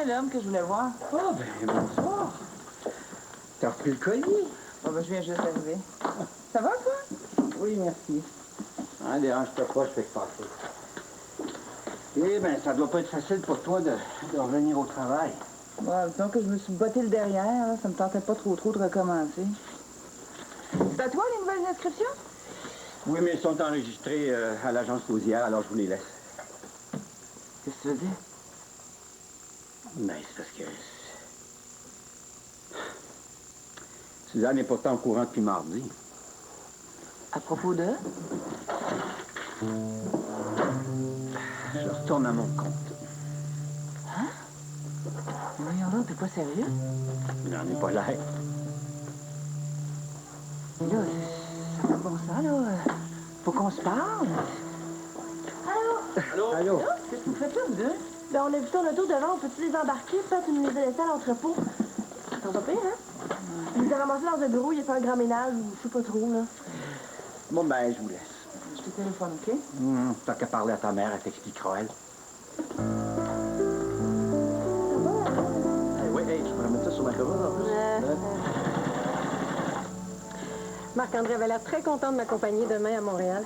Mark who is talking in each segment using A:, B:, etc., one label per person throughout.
A: Sylvain, l'homme que je voulais voir.
B: Oh, ben, bonsoir. T'as repris le colis?
A: Oh, ben, je viens juste d'arriver. Ça va, toi?
B: Oui, merci. Hein, dérange-toi pas, je fais que passer. Eh bien, ça doit pas être facile pour toi de revenir au travail.
A: Ouais, disons que je me suis botté le derrière, là. Ça me tentait pas trop de recommencer. C'est à toi, les nouvelles inscriptions?
B: Oui, mais ils sont enregistrés à l'agence Lausière, alors je vous les laisse.
A: Qu'est-ce que tu veux dire?
B: Ben, c'est parce que... Suzanne est pourtant au courant depuis mardi.
A: À propos de?
B: Je retourne à mon compte.
A: Hein? Voyons là, t'es pas sérieux?
B: Il n'en est pas l'air.
A: Mais là, ça fait bon ça, là. Faut qu'on se parle.
C: Allô?
B: Allô?
A: Qu'est-ce que vous faites là, vous deux?
C: Ben, on a vu ton auto devant, on peut-tu les embarquer? Ça, tu nous les as laissés à l'entrepôt. Ça va pire, hein? Il les a ramassés dans un bureau, il a fait un grand ménage, ou je sais pas trop, là.
B: Bon, ben, je vous laisse.
A: Je te téléphone, OK?
B: T'as qu'à parler à ta mère, elle t'expliquera, elle. Oui, hey, je pourrais mettre ça sur ma commande, en plus.
D: Marc-André avait l'air très content de m'accompagner demain à Montréal.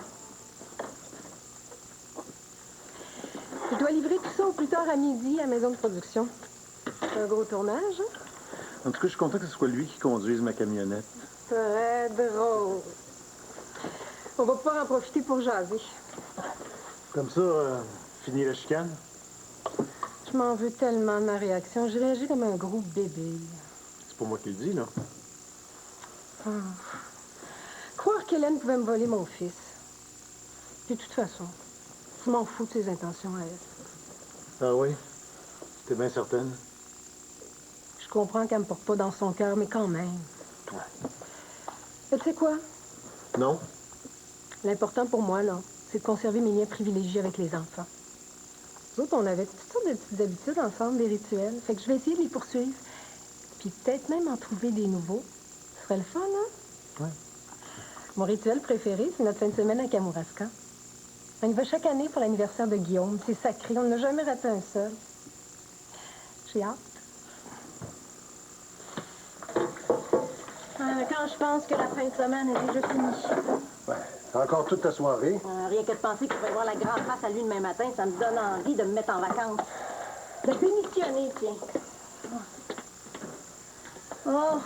D: Je dois livrer tout ça au plus tard à midi à Maison de Production. C'est un gros tournage, hein?
E: En tout cas, je suis content que ce soit lui qui conduise ma camionnette.
D: Très drôle. On va pouvoir en profiter pour jaser.
E: Comme ça, fini la chicane?
D: Je m'en veux tellement de ma réaction. J'ai réagi comme un gros bébé.
E: C'est pas moi qui le dis, là.
D: Ah. Croire qu'Hélène pouvait me voler mon fils. De toute façon, je m'en fous de ses intentions à elle.
E: Ah oui? T'es bien certaine?
D: Je comprends qu'elle me porte pas dans son cœur, mais quand même.
E: Ouais.
D: Et tu sais quoi?
E: Non?
D: L'important pour moi, là, c'est de conserver mes liens privilégiés avec les enfants. Nous autres, on avait toutes sortes de petites habitudes ensemble, des rituels. Fait que je vais essayer de les poursuivre. Puis peut-être même en trouver des nouveaux. Ce serait le fun, hein?
E: Ouais.
D: Mon rituel préféré, c'est notre fin de semaine à Kamouraska. On y va chaque année pour l'anniversaire de Guillaume. C'est sacré, on n'a jamais raté un seul. J'ai hâte. Quand je pense que la fin de semaine est déjà finie.
E: Ouais. T'as encore toute ta soirée?
D: Rien que de penser qu'il va y voir la grande face à lui demain matin, ça me donne envie de me mettre en vacances. De démissionner, tiens. Oh,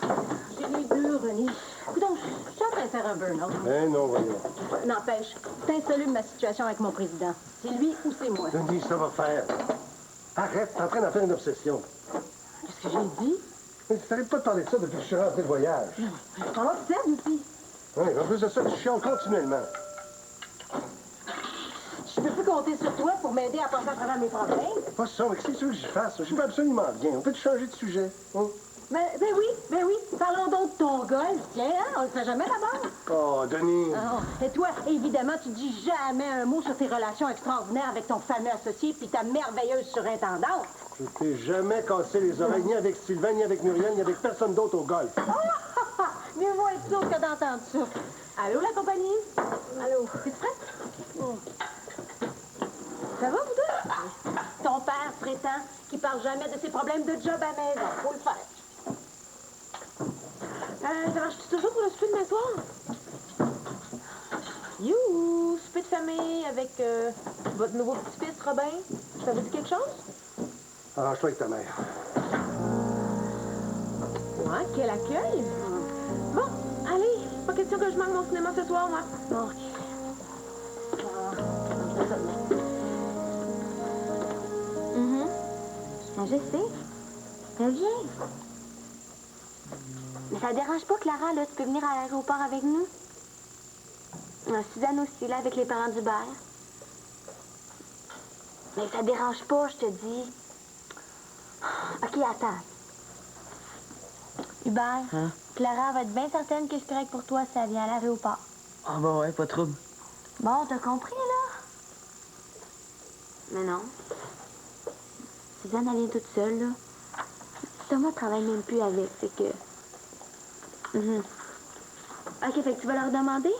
D: j'ai les deux, René. Écoute, je suis en train de faire un burn-out.
E: Eh non, voyons.
D: N'empêche, c'est insoluble ma situation avec mon président. C'est lui ou c'est moi.
E: Denis, ça va faire. Arrête, t'es en train d'en faire une obsession.
D: Qu'est-ce que j'ai dit?
E: Mais tu t'arrêtes pas de parler de ça depuis que je suis rentré de voyage.
D: Je parle de ça aussi.
E: Oui, en plus de ça, tu chiales continuellement.
D: Je peux plus compter sur toi pour m'aider à passer à travers mes problèmes.
E: Pas ça, mais qu'est-ce que tu veux que j'y fasse? J'y vais absolument rien. On peut te changer de sujet. Hein?
D: Ben oui. Parlons donc de ton golf, tiens, hein? On le fait jamais là-bas.
E: Oh, Denis.
D: Et toi, évidemment, tu dis jamais un mot sur tes relations extraordinaires avec ton fameux associé puis ta merveilleuse surintendante.
E: Je t'ai jamais cassé les oreilles, ni avec Sylvain, ni avec Muriel, ni avec personne d'autre au golf.
D: Mieux vaut être sourd que d'entendre ça. Allô, la compagnie? Allô, t'es prête? Ça va, vous deux? Ton père prétend qu'il parle jamais de ses problèmes de job à maison. Faut le faire. Ça marche toujours pour le souper demain soir? You, souper de famille avec votre nouveau petit-fils, Robin. Ça vous dit quelque chose?
E: Arrange-toi avec ta mère.
D: Ouais, quel accueil! Bon, allez, pas question que je manque mon cinéma ce soir, moi. OK.
C: Je sais. Mais viens. Mais ça dérange pas, Clara, là, tu peux venir à l'aéroport avec nous. Suzanne aussi, là, avec les parents d'Hubert. Mais ça dérange pas, je te dis. OK, attends. Hubert,
A: Hein?
C: Clara va être bien certaine que c'est correct pour toi si elle vient à l'aéroport.
A: Ah, ben ouais, pas de trouble.
C: Bon, t'as compris, là? Mais non. Suzanne, elle vient toute seule, là. Thomas travaille même plus avec, c'est que... OK, fait que tu vas leur demander?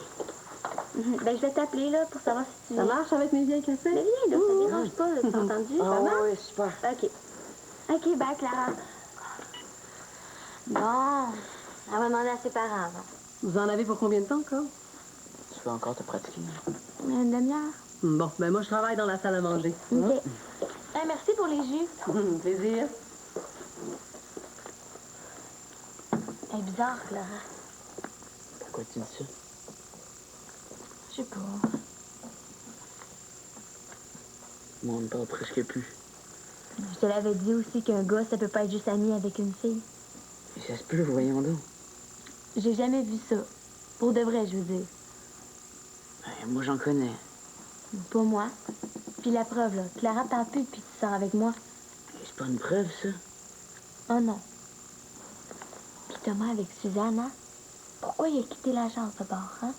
C: Ben, je vais t'appeler, là, pour savoir si tu
D: Ça
C: viens.
D: marche avec mes vieilles cassettes?
C: Mais viens, là, ça dérange pas, là, t'as entendu?
A: Ah,
C: Ça marche?
A: ouais, super.
C: OK.
F: OK, bye, Clara. Bon, elle va demander à ses parents.
D: Vous en avez pour combien de temps encore?
A: Tu peux encore te pratiquer.
F: Une demi-heure.
D: Bon, ben moi, je travaille dans la salle à manger.
F: OK. Merci pour les jus.
D: Plaisir.
F: Elle est bizarre, Clara.
A: Pourquoi tu dis ça?
F: Je sais pas.
A: Moi, on ne parle presque plus.
F: Je te l'avais dit aussi qu'un gars, ça peut pas être juste ami avec une fille.
A: Mais ça se peut, voyons donc.
F: J'ai jamais vu ça. Pour de vrai, je veux dire.
A: Ben, moi, j'en connais.
F: Pas moi. Puis la preuve, là. Clara parle plus depuis que tu sors avec moi.
A: Mais c'est pas une preuve, ça.
F: Oh non. Puis Thomas avec Suzanne, hein? Pourquoi il a quitté l'agence d'abord, hein?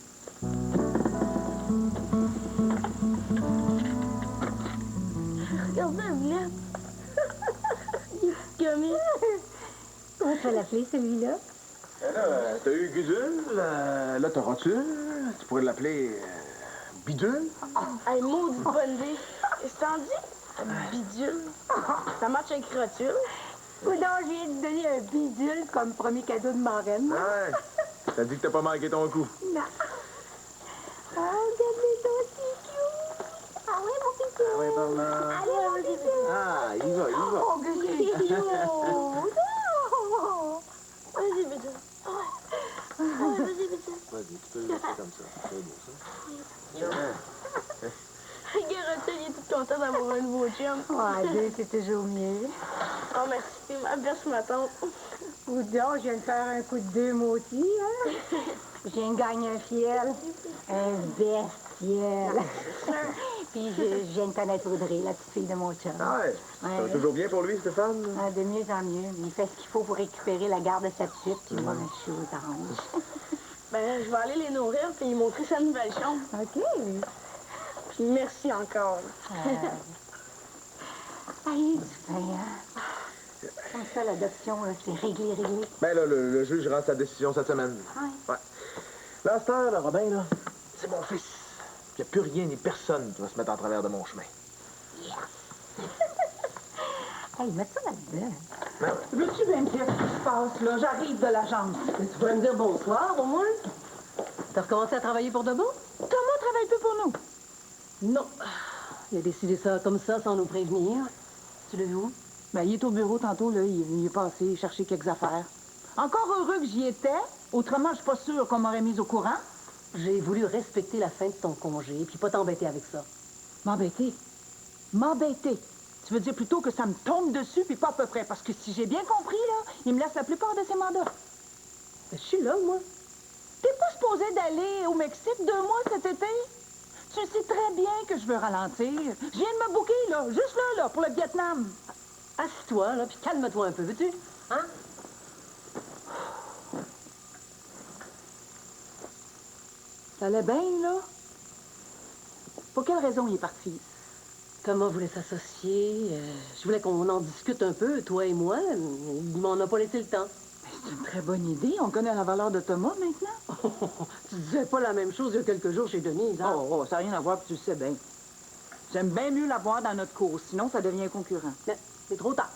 F: Regarde la Villette. Il est comique.
D: On peut l'appeler, celui-là?
E: Là, t'as eu Gudule, là, t'as Rotule. Tu pourrais l'appeler Bidule.
C: Hey, maudite bonne idée. Qu'est-ce que t'en dis? Bidule. Ça match avec rotule.
D: Ou non, je viens de donner un bidule comme premier cadeau de marraine.
E: Ouais. T'as dit que t'as pas manqué ton coup.
D: Non. Oh, regardez donc, c'est cute.
F: Ah oui, mon petit.
E: Ah ouais, par là.
F: Allez, mon petit.
E: Ah, il va.
D: Oh, que c'est cute.
C: Vas-y, Bidule.
F: Vas-y, vas-y.
E: Vas-y, tu peux le laisser comme ça. C'est beau, ça.
C: Garotte, il est tout content d'avoir un nouveau chum.
D: Ouais, c'est toujours mieux.
C: Oh, merci. Ma berce, ma tante.
D: Ou donc, je viens de faire un coup de deux, moi aussi, hein? Je viens de gagner un fiel. Un bestiel. Puis je viens de connaître Audrey, la petite fille de mon chum.
E: Ah ouais. Ça va toujours bien pour lui, Stéphane?
D: Ah, de mieux en mieux. Il fait ce qu'il faut pour récupérer la garde de sa petite, puis moi, je suis aux anges.
C: Ben, je vais aller les nourrir puis lui montrer sa nouvelle chambre.
D: OK.
C: Puis merci encore.
D: Allez, du pain, hein? Comme ça, l'adoption, là, c'est réglé.
E: Ben là, le juge rend sa décision cette semaine.
D: Ouais.
E: Ouais. Là, à cette heure, là, Robin, là, c'est mon fils. Il n'y a plus rien ni personne qui va se mettre en travers de mon chemin.
D: Hey, mets ça là-dedans.
E: Ben ouais.
A: Veux-tu bien me dire ce qui se passe, là? J'arrive de l'agence.
D: Tu pourrais me dire bonsoir, au moins? T'as recommencé à travailler pour de bon?
A: Thomas travaille plus pour nous.
D: Non. Il a décidé ça comme ça, sans nous prévenir. Tu l'as vu où?
A: Ben, il est au bureau tantôt, là. Il est passé chercher quelques affaires. Encore heureux que j'y étais. Autrement, je suis pas sûre qu'on m'aurait mise au courant.
D: J'ai voulu respecter la fin de ton congé, puis pas t'embêter avec ça.
A: M'embêter. M'embêter. Tu veux dire plutôt que ça me tombe dessus, puis pas à peu près. Parce que si j'ai bien compris, là, il me laisse la plupart de ses mandats.
D: Ben, je suis là, moi.
A: T'es pas supposé d'aller au Mexique 2 mois cet été? Tu sais très bien que je veux ralentir. Je viens de me booker, là, juste là, pour le Vietnam.
D: Assis-toi, là, puis calme-toi un peu, veux-tu? Hein?
A: Ça allait bien, là? Pour quelle raison il est parti?
D: Thomas voulait s'associer. Je voulais qu'on en discute un peu, toi et moi. Il m'en a pas laissé le temps.
A: Ben, c'est une très bonne idée. On connaît la valeur de Thomas, maintenant.
D: Tu disais pas la même chose il y a quelques jours chez Denise, hein?
A: Oh, ça n'a rien à voir, puis tu le sais bien. J'aime bien mieux l'avoir dans notre course, sinon ça devient un concurrent.
D: Mais c'est trop tard.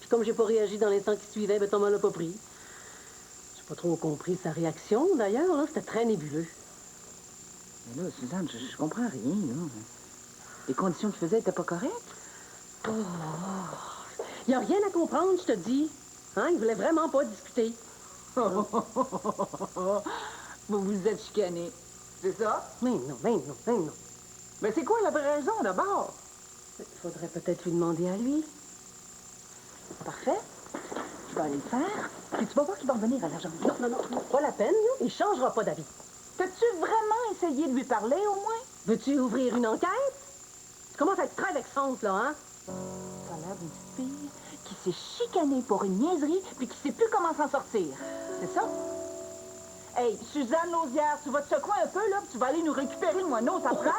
D: Puis comme j'ai pas réagi dans l'instant qui suivait, ben Thomas l'a pas pris. J'ai pas trop compris sa réaction, d'ailleurs, là. C'était très nébuleux.
A: Mais là, Suzanne, je comprends rien, là. Les conditions qu'il faisait n'étaient pas correctes.
D: Il y a rien à comprendre, je te dis. Hein? Il voulait vraiment pas discuter.
A: Vous vous êtes chicanés. C'est ça?
D: Mais non.
A: Mais c'est quoi la vraie raison, d'abord?
D: Il faudrait peut-être lui demander à lui.
A: Parfait. Je vais aller le faire. Puis tu vas voir qu'il va revenir à l'agence.
D: Non, pas la peine, là. Il changera pas d'avis.
A: T'as-tu vraiment essayé de lui parler, au moins?
D: Veux-tu ouvrir une enquête? Tu commences à être très vexante, là, hein?
A: Ça a l'air d'une petite fille qui s'est chicanée pour une niaiserie puis qui sait plus comment s'en sortir. C'est ça? Hey, Suzanne Lausière, tu vas te secouer un peu, là, puis tu vas aller nous récupérer le moineau après.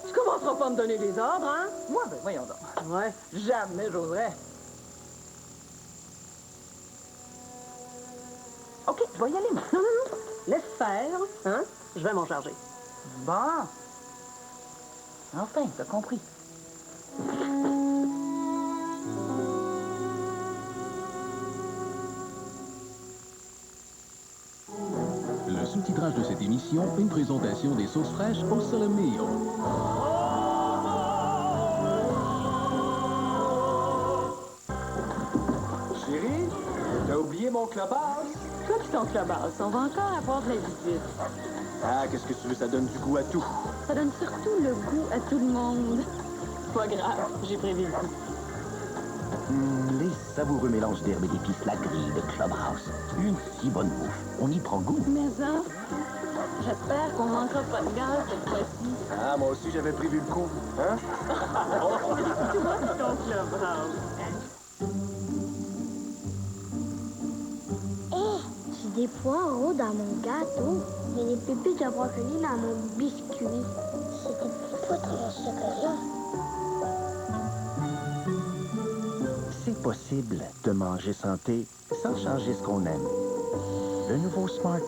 D: Tu commenceras pas à me donner des ordres, hein?
A: Moi, ben voyons donc.
D: Ouais.
A: Jamais j'oserais. OK, je vais y aller, moi.
D: Non. Laisse faire, hein? Je vais m'en charger.
A: Bon. Enfin, t'as compris.
G: tournage de cette émission, une présentation des sauces fraîches au Solomeo.
B: Chérie, t'as oublié mon clubhouse?
A: Toi, tu ton clubhouse. On va encore avoir de la visite.
E: Ah, qu'est-ce que tu veux? Ça donne du goût à tout.
A: Ça donne surtout le goût à tout le monde. Pas grave, j'ai prévu le coup.
H: Les savoureux mélanges d'herbes et d'épices, la grille de Clubhouse. Une si bonne bouffe. On y prend goût.
A: Mais ça, j'espère qu'on manquera pas de gaz cette fois-ci.
E: Ah, moi aussi, j'avais prévu le coup. Hein?
A: Toi, c'est ton clubhouse.
F: Hé, j'ai des poireaux dans mon gâteau. J'ai des pépites de brocoli dans mon biscuit. C'est des petites poutres de chocolat.
H: C'est possible de manger santé sans changer ce qu'on aime. Le nouveau Smart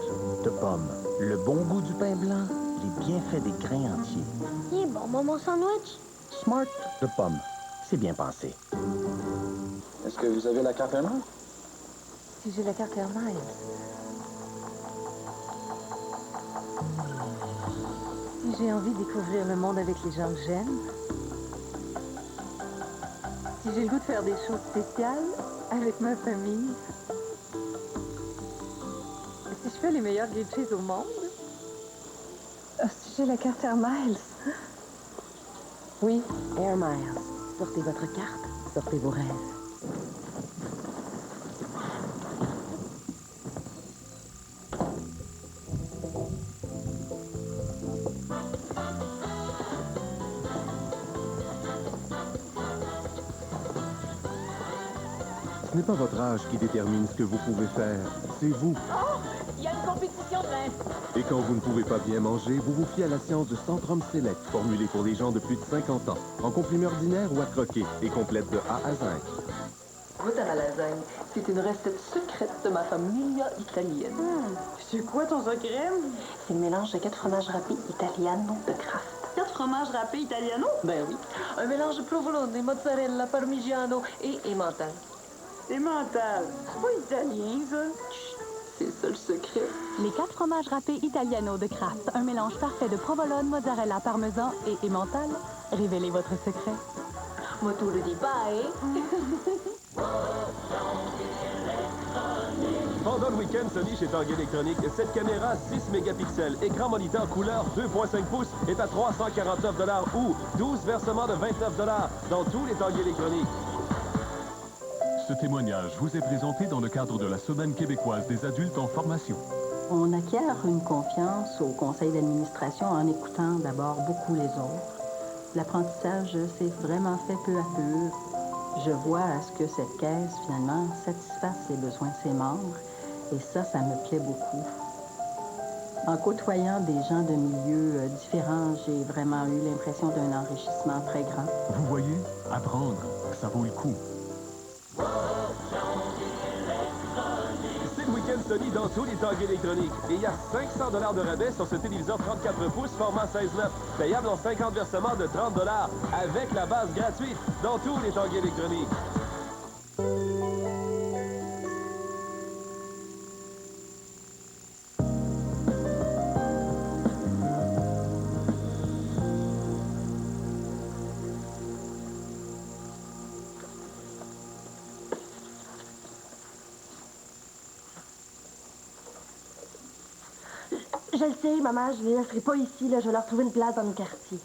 H: de pomme, le bon goût du pain blanc, les bienfaits des grains entiers.
F: Il est bon, mon sandwich.
H: Smart de pomme, c'est bien pensé.
E: Est-ce que vous avez la carte à main?
D: Si j'ai la carte Air Miles. Si j'ai envie de découvrir le monde avec les gens que j'aime. Si j'ai le goût de faire des choses spéciales avec ma famille. Si je fais les meilleurs grilled cheese au monde. Si j'ai la carte Air Miles. Oui, Air Miles. Sortez votre carte, sortez vos rêves.
I: Ce n'est pas votre âge qui détermine ce que vous pouvez faire, c'est vous.
A: Oh! Il y a une compétition de vin.
I: Et quand vous ne pouvez pas bien manger, vous vous fiez à la science de Centrum Select, formulée pour les gens de plus de 50 ans, en comprimé ordinaire ou à croquer, et complète de A à Z.
J: Goûte à la lasagne. C'est une recette secrète de ma famille italienne.
A: C'est quoi ton secret?
J: C'est le mélange de 4 fromages râpés italiano de Kraft.
A: 4 fromages râpés italiano?
J: Ben oui. Un mélange de provolone, mozzarella, parmigiano et emmental.
A: Emmental. C'est pas italien, ça.
J: C'est ça le secret.
K: Les 4 fromages râpés italiano de Kraft. Un mélange parfait de provolone, mozzarella, parmesan et emmental. Révélez votre secret.
J: Moi, tout le dis bye.
L: Pendant le week-end, Sony chez Tanguy Électronique, cette caméra 6 mégapixels, écran moniteur couleur 2.5 pouces est à 349 $ ou 12 versements de 29 $ dans tous les Tanguy Électroniques.
G: Ce témoignage vous est présenté dans le cadre de la Semaine québécoise des adultes en formation.
M: On acquiert une confiance au conseil d'administration en écoutant d'abord beaucoup les autres. L'apprentissage s'est vraiment fait peu à peu. Je vois à ce que cette caisse, finalement, satisfasse les besoins de ses membres. Et ça me plaît beaucoup. En côtoyant des gens de milieux différents, j'ai vraiment eu l'impression d'un enrichissement très grand.
G: Vous voyez, apprendre, ça vaut le coup.
L: C'est le week-end Sony dans tous les Tanguy Électroniques. Et il y a 500 $ de rabais sur ce téléviseur 34 pouces format 16:9, payable en 50 versements de 30 $ avec la base gratuite dans tous les Tanguy Électroniques.
C: Je le sais, maman, je les laisserai pas ici, là. Je vais leur trouver une place dans le quartier.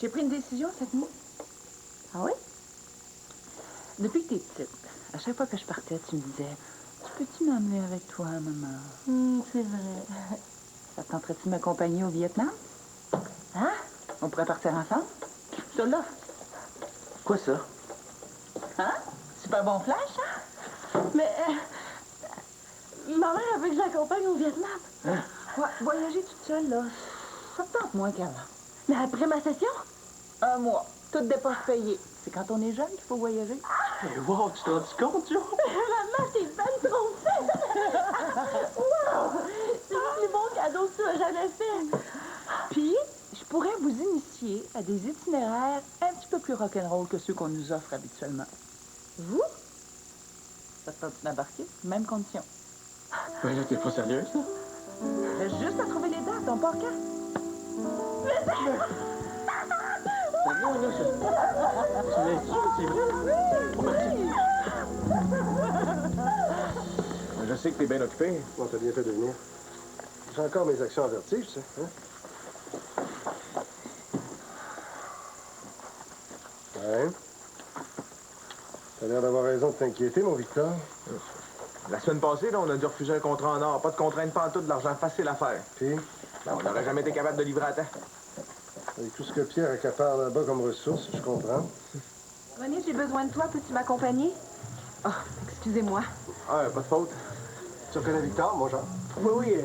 A: J'ai pris une décision cette nuit. Ah oui? Depuis que t'es petite, à chaque fois que je partais, tu me disais « Tu peux-tu m'emmener avec toi, maman?
C: C'est vrai.
A: Ça te tenterait-tu de m'accompagner au Vietnam? Hein? On pourrait partir ensemble? Je te l'offre.
E: Quoi ça?
A: Hein? Super bon flash, hein?
C: Mais... ma mère a veut que je l'accompagne au Vietnam.
A: Ouais, voyager toute seule, là, ça te tente moins qu'avant.
C: Mais après ma session?
A: 1 mois, toutes dépenses payées. C'est quand on est jeune qu'il faut voyager.
E: Hey, wow, tu t'en rends compte, Joe?
C: Maman, t'es ben trop faite! Wow! C'est le plus bon cadeau que tu as jamais fait.
A: Puis, je pourrais vous initier à des itinéraires un petit peu plus rock'n'roll que ceux qu'on nous offre habituellement. Vous? Ça te tente d'embarquer? Même condition.
E: Ben là, t'es pas sérieuse, là?
A: Reste juste à trouver les dates, on part quand?
B: C'est bon, là, ça. Tu l'as dit, c'est vrai?
E: Je sais que t'es bien occupé.
N: Bon, t'as bien fait de venir. J'ai encore mes actions en vertige, tu sais. Hein? Ouais. T'as l'air d'avoir raison de t'inquiéter, mon Victor.
E: La semaine passée, là, on a dû refuser un contrat en or. Pas de contrainte pantoute, de l'argent facile à faire.
N: Puis?
E: Ben, on n'aurait jamais été capable de livrer à temps.
N: Avec tout ce que Pierre accapare là-bas comme ressources, je comprends.
A: René, j'ai besoin de toi. Peux-tu m'accompagner? Oh, excusez-moi.
E: Ah, pas de faute.
N: Tu reconnais Victor, mon genre?
E: Oui, oui.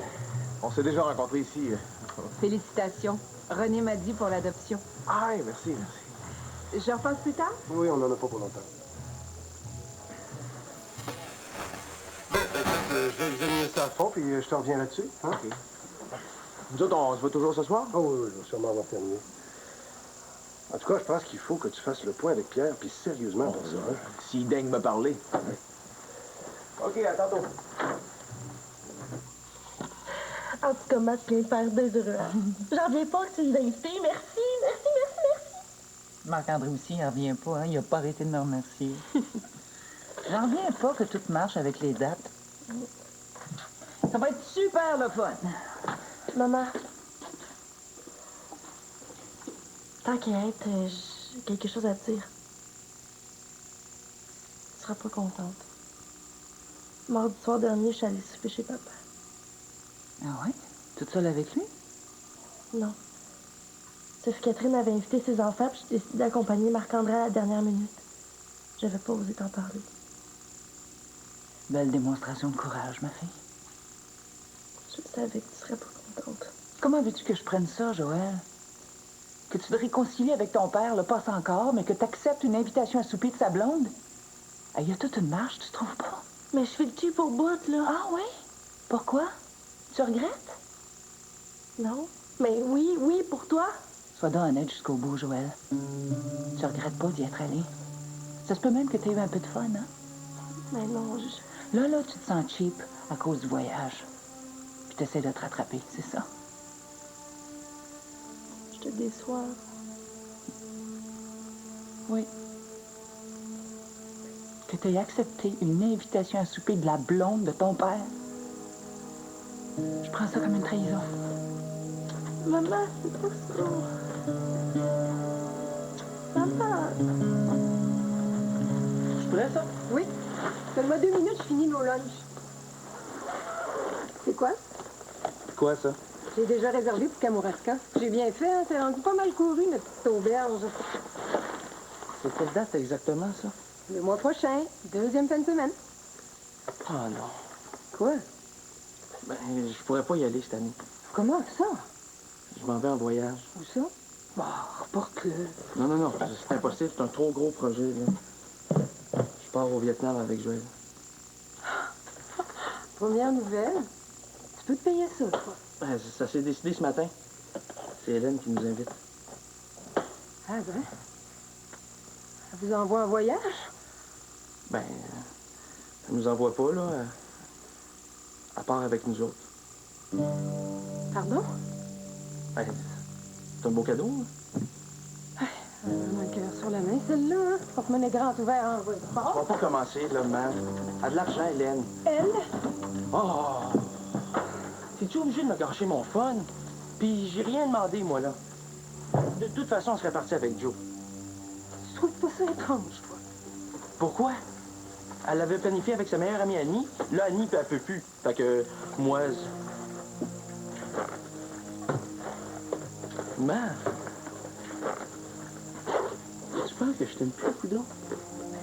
E: On s'est déjà rencontrés ici.
A: Félicitations. René m'a dit pour l'adoption.
E: Ah, oui, merci, merci.
A: Je repasse plus tard?
N: Oui, on n'en a pas pour longtemps. Je vais examiner ça à fond, puis je te reviens là-dessus. Hein?
E: OK. Nous autres, on se voit toujours ce soir?
N: Oh oui, je vais sûrement avoir terminé. En tout cas, je pense qu'il faut que tu fasses le point avec Pierre, puis sérieusement pour ça. Hein?
E: S'il daigne me parler. OK, à tantôt.
C: En tout cas, Matt vient faire 2 heureux. J'en reviens pas que tu nous as invités. Merci, merci, merci, merci.
O: Marc-André aussi, il revient pas, hein? Il a pas arrêté de me remercier. J'en reviens pas que tout marche avec les dates.
A: Ça va être super le fun.
C: Maman. Tant qu'à être, j'ai quelque chose à te dire. Tu seras pas contente. Mardi soir dernier, je suis allée souper chez papa.
O: Ah ouais? Toute seule avec lui?
C: Non. Sophie Catherine avait invité ses enfants, puis j'ai décidé d'accompagner Marc-André à la dernière minute. J'avais pas osé t'en parler.
O: Belle démonstration de courage, ma fille.
C: Je savais que tu serais pas contente.
O: Comment veux-tu que je prenne ça, Joël? Que tu te réconcilies avec ton père, le passe encore, mais que tu acceptes une invitation à souper de sa blonde? Il y a toute une marche, tu trouves pas?
C: Mais je fais le cul pour bout, là.
O: Ah oui? Pourquoi? Tu regrettes?
C: Non. Mais oui, oui, pour toi.
O: Sois donc honnête jusqu'au bout, Joël. Tu regrettes pas d'y être allé? Ça se peut même que tu aies eu un peu de fun, hein?
C: Mais non,
O: Là, tu te sens cheap à cause du voyage. Puis tu essaies de te rattraper, c'est ça?
C: Je te déçois.
O: Oui. Que tu aies accepté une invitation à souper de la blonde de ton père. Je prends ça comme une trahison.
C: Maman, c'est pas ça. Maman.
O: Tu prêt, ça?
D: Oui. Donne-moi 2 minutes, je finis nos lunchs. C'est quoi?
E: Quoi, ça?
D: J'ai déjà réservé pour Kamouraska. J'ai bien fait, hein? C'est rendu pas mal couru, notre petite auberge.
O: C'est quelle date exactement, ça?
D: Le mois prochain, 2e fin de semaine.
O: Ah non.
D: Quoi?
O: Ben, je pourrais pas y aller cette année.
D: Comment ça?
O: Je m'en vais en voyage.
D: Où ça? Bon, reporte-le.
O: Non, c'est impossible. C'est un trop gros projet, là. Je pars au Vietnam avec Joël.
D: Première nouvelle. Tu peux te payer ça, toi.
O: Ben, ça s'est décidé ce matin. C'est Hélène qui nous invite.
D: Ah, vrai? Elle vous envoie en voyage?
O: Ben, elle nous envoie pas, là. À part avec nous autres.
D: Pardon?
O: Ben, c'est un beau cadeau, hein?
D: Un cœur sur la main, celle-là, hein? Porte-monnaie grand ouvert en vrai.
O: On va pas commencer, là, man. Elle a de l'argent, Hélène.
D: Elle?
O: Oh! T'es-tu obligé de me gâcher mon fun? Puis j'ai rien demandé, moi, là. De toute façon, on serait parti avec Joe.
D: Tu trouves pas ça étrange, toi?
O: Pourquoi? Elle l'avait planifié avec sa meilleure amie Annie. Là, Annie, puis elle peut plus. Fait que, moi... Man! Tu penses que je t'aime plus, coudonc?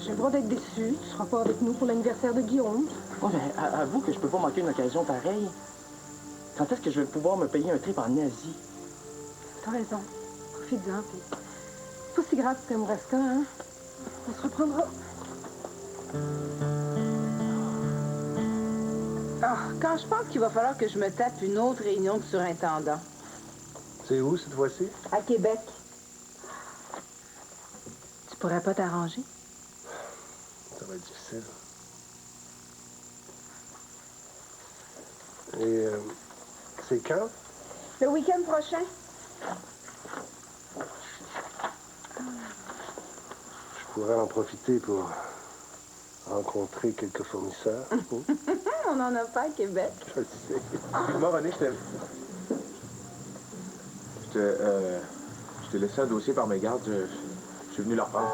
D: J'ai le droit d'être déçu. Tu seras pas avec nous pour l'anniversaire de Guillaume.
O: Ouais, mais avoue que je peux pas manquer une occasion pareille. Quand est-ce que je vais pouvoir me payer un trip en Asie?
D: T'as raison. Profite-en, puis... C'est pas si grave que Kamouraska, hein? On se reprendra.
A: Quand je pense qu'il va falloir que je me tape une autre réunion de surintendant.
N: C'est où, cette fois-ci?
A: À Québec.
D: Tu pourrais pas t'arranger?
N: Ça va être difficile. Et C'est quand?
C: Le week-end prochain.
N: Je pourrais en profiter pour rencontrer quelques fournisseurs.
C: On n'en a pas à Québec.
N: Je le sais.
E: Moi, René, je t'ai laissé un dossier par mes gardes. Je suis venu leur prendre.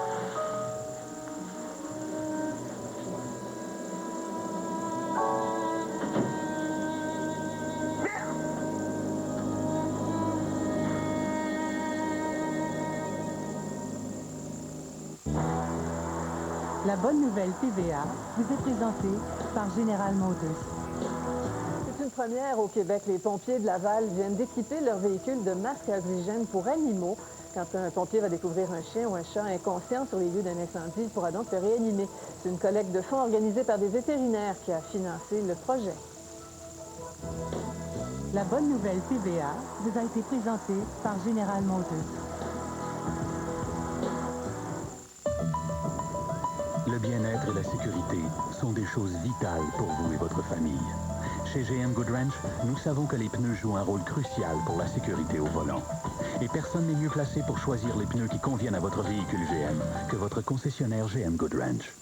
K: La bonne nouvelle TVA vous est présentée par Général Motors.
D: C'est une première au Québec. Les pompiers de Laval viennent d'équiper leurs véhicules de masques à oxygène pour animaux. Quand un pompier va découvrir un chien ou un chat inconscient sur les lieux d'un incendie, il pourra donc le réanimer. C'est une collecte de fonds organisée par des vétérinaires qui a financé le projet.
K: La bonne nouvelle TVA vous a été présentée par Général Motors.
P: Le bien-être et la sécurité sont des choses vitales pour vous et votre famille. Chez GM Goodwrench, nous savons que les pneus jouent un rôle crucial pour la sécurité au volant. Et personne n'est mieux placé pour choisir les pneus qui conviennent à votre véhicule GM que votre concessionnaire GM Goodwrench.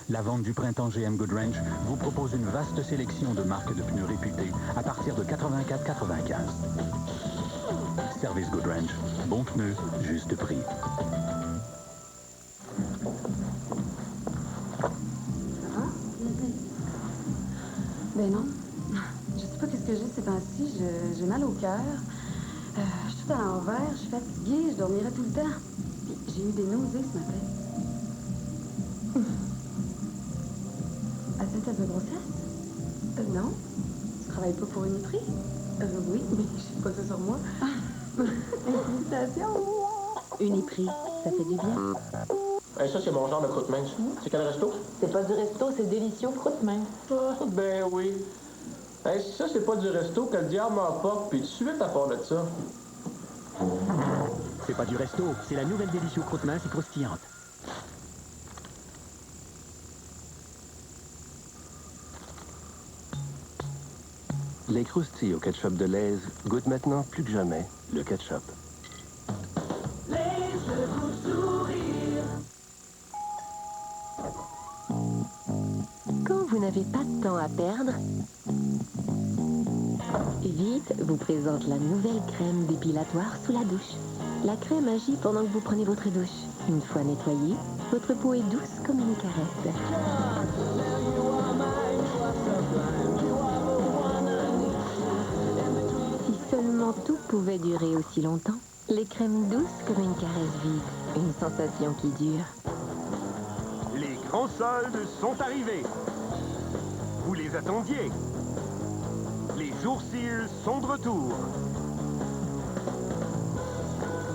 P: La vente du printemps GM Goodwrench vous propose une vaste sélection de marques de pneus réputées à partir de 84,95. Service Goodwrench. Bon pneu, juste prix.
Q: Ben non. Je sais pas qu'est-ce que j'ai ces temps-ci. J'ai mal au cœur. Je suis tout à l'envers. Je suis fatiguée. Je dormirai tout le temps. Puis j'ai eu des nausées ce matin. Attends, de grossesse? Non. Tu travailles pas pour une épicerie? Oui, mais je sais pas ça sur moi. Félicitations.
R: Une épicerie, ça fait du bien.
E: Hey, ça, c'est mon genre de croûte-mince. C'est quel resto?
O: C'est pas du resto, c'est délicieux, croûte-mince.
E: Ah, ben oui. Hey, ça, c'est pas du resto que le diable m'emporte, puis tout de suite à part de ça.
H: C'est pas du resto, c'est la nouvelle délicieux croûte mince et croustillante.
S: Les croustilles au ketchup de Lay's goûtent maintenant plus que jamais le ketchup.
R: Quand vous n'avez pas de temps à perdre, Vite vous présente la nouvelle crème dépilatoire sous la douche. La crème agit pendant que vous prenez votre douche. Une fois nettoyée, votre peau est douce comme une caresse. Si seulement tout pouvait durer aussi longtemps, les crèmes douces comme une caresse vive. Une sensation qui dure.
T: Les grands soldes sont arrivés. Vous les attendiez. Les jours Sears sont de retour.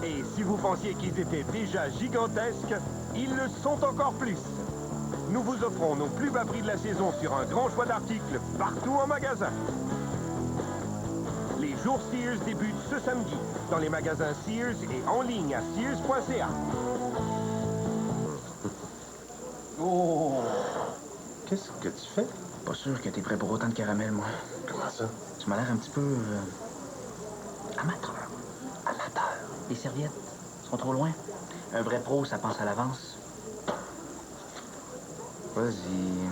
T: Et si vous pensiez qu'ils étaient déjà gigantesques, ils le sont encore plus. Nous vous offrons nos plus bas prix de la saison sur un grand choix d'articles partout en magasin. Les jours Sears débutent ce samedi dans les magasins Sears et en ligne à sears.ca.
N: Oh! Qu'est-ce que tu fais?
U: Pas sûr que t'es prêt pour autant de caramel, moi.
N: Comment ça?
U: Tu m'as l'air un petit peu... amateur. Les serviettes sont trop loin. Un vrai pro, ça pense à l'avance. Vas-y.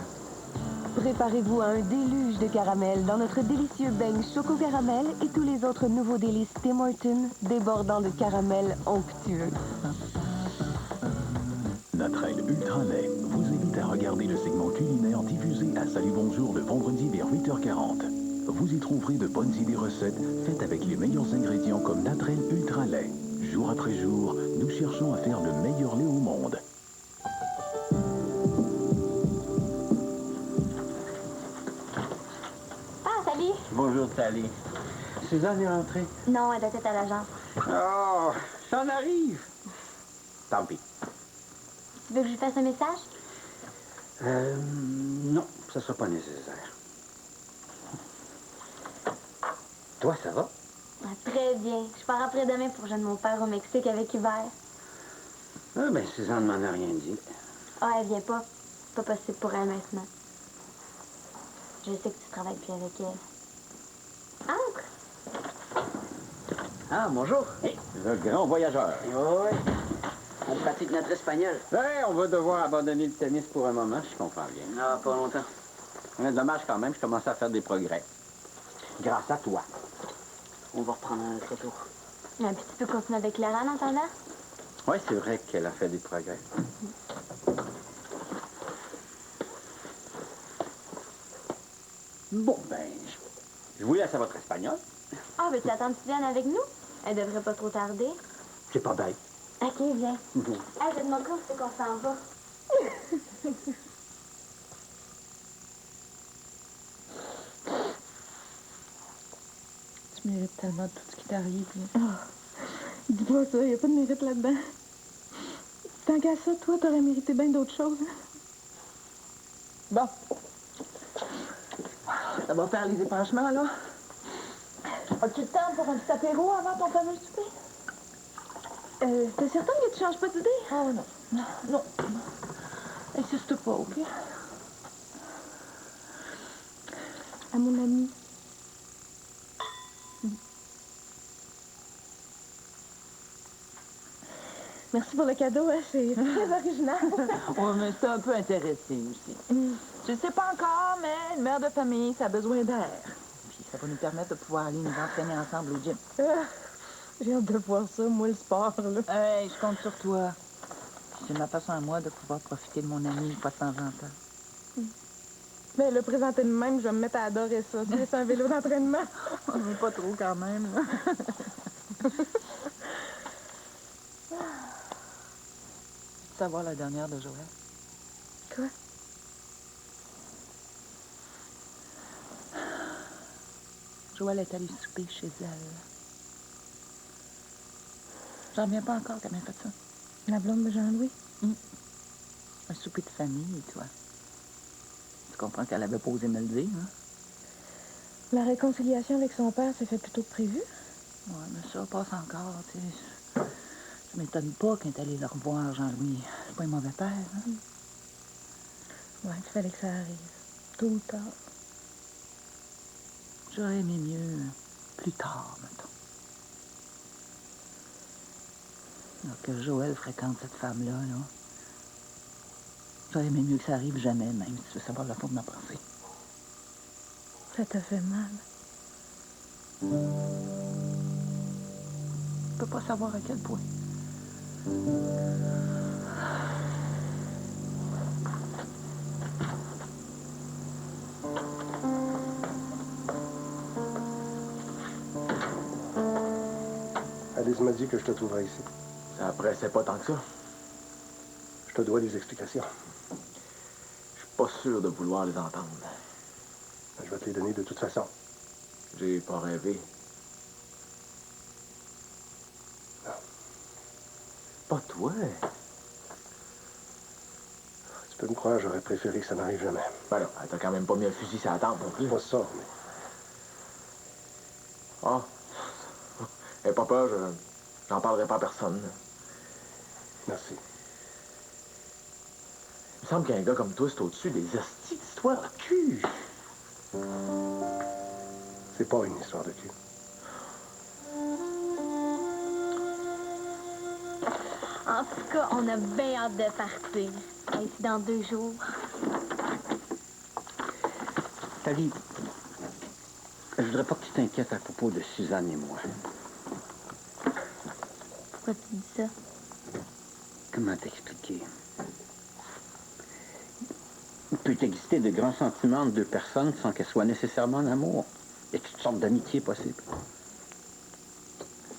R: Préparez-vous à un déluge de caramel dans notre délicieux beigne choco caramel et tous les autres nouveaux délices Tim Hortons débordant de caramel onctueux.
P: Natrel Ultra Lait vous invite à regarder le segment culinaire diffusé à Salut Bonjour le vendredi vers 8h40. Vous y trouverez de bonnes idées recettes faites avec les meilleurs ingrédients comme Natrel Ultra Lait. Jour après jour, nous cherchons à faire le meilleur lait au monde.
F: Ah, salut!
B: Bonjour, Tali. Suzanne est rentrée?
F: Non, elle était à l'agence.
B: Oh, j'en arrive. Tant pis.
F: Tu veux que je lui fasse un message?
B: Non, ça sera pas nécessaire. Toi, ça va?
F: Ah, très bien. Je pars après-demain pour rejoindre mon père au Mexique avec Hubert.
B: Ah, ben, Suzanne m'en a rien dit.
F: Ah, elle vient pas. C'est pas possible pour elle maintenant. Je sais que tu travailles plus avec elle. Entre!
O: Ah, bonjour.
B: Hey, le grand voyageur.
O: Oui. On pratique notre espagnol.
B: Ouais, on va devoir abandonner le tennis pour un moment, je comprends bien.
O: Ah, pas longtemps.
B: Mais dommage quand même, je commence à faire des progrès. Grâce à toi.
O: On va reprendre un autre tour.
F: Et puis tu peux continuer avec Lara en attendant?
B: Oui, c'est vrai qu'elle a fait des progrès. Bon, ben, je vous laisse à votre espagnol.
F: Ah, veux-tu attendre que tu viennes avec nous? Elle devrait pas trop tarder.
B: C'est pas bête.
F: OK, viens. Hey, je te montrer où c'est qu'on s'en va.
A: Tu mérites tellement tout ce qui t'arrive.
D: Dis-moi ça, il n'y a pas de mérite là-dedans. Tant qu'à ça, toi, t'aurais mérité bien d'autres choses.
A: Bon. Ça va faire les épanchements, là? As-tu le temps pour un petit apéro avant ton fameux souper?
D: T'es certaine que tu changes pas d'idée?
A: Oh non. Non. Insiste pas, OK?
D: À mon ami. Merci pour le cadeau, hein? C'est très original.
A: On me s'est un peu intéressé aussi. Je sais pas encore, mais une mère de famille, ça a besoin d'air. Puis ça va nous permettre de pouvoir aller nous entraîner ensemble au gym.
D: J'ai hâte de voir ça, moi, le sport, là.
A: Hey, je compte sur toi. C'est ma façon à moi de pouvoir profiter de mon ami une fois de temps en temps.
D: Mais le présenter de même, je vais me mettre à adorer ça. C'est un vélo d'entraînement.
A: Mais pas trop quand même. Savoir la dernière de Joël.
D: Quoi?
A: Joël est allée souper chez elle. J'en reviens pas encore qu'elle m'a fait ça.
D: La blonde de Jean-Louis?
A: Un souper de famille, toi. Tu comprends qu'elle avait pas osé me le dire, hein?
D: La réconciliation avec son père s'est fait plutôt que prévu.
A: Ouais, mais ça passe encore, tu sais. Ça m'étonne pas qu'elle est allée le revoir, Jean-Louis. C'est pas un mauvais père, hein?
D: Ouais, il fallait que ça arrive. Tôt ou tard.
A: J'aurais aimé mieux plus tard, mettons. Alors que Joël fréquente cette femme-là, là. J'aurais aimé mieux que ça arrive jamais, même, si tu veux savoir la forme de ma pensée.
D: Ça t'a fait mal.
A: Je peux pas savoir à quel point.
N: Alice m'a dit que je te trouverais ici.
E: Après, c'est pas tant que ça.
N: Je te dois des explications.
E: Je suis pas sûr de vouloir les entendre.
N: Je vais te les donner de toute façon.
E: J'ai pas rêvé.
N: Non.
E: Pas toi.
N: Tu peux me croire, j'aurais préféré que ça n'arrive jamais.
E: Ben non, t'as quand même pas mis un fusil sur la tempe non plus.
N: Pas ça, mais...
E: Ah. Aie pas peur, j'en parlerai pas à personne.
N: Merci.
E: Il me semble qu'un gars comme toi, c'est au-dessus des hosties d'histoires de cul.
N: C'est pas une histoire de cul.
F: En tout cas, on a bien hâte de partir. Hey, c'est dans 2 jours.
B: Tali, je voudrais pas que tu t'inquiètes à propos de Suzanne et moi.
F: Pourquoi tu dis ça?
B: Comment t'expliquer? Il peut exister de grands sentiments entre 2 personnes sans qu'elles soient nécessairement en amour. Il y a toutes sortes d'amitiés possibles.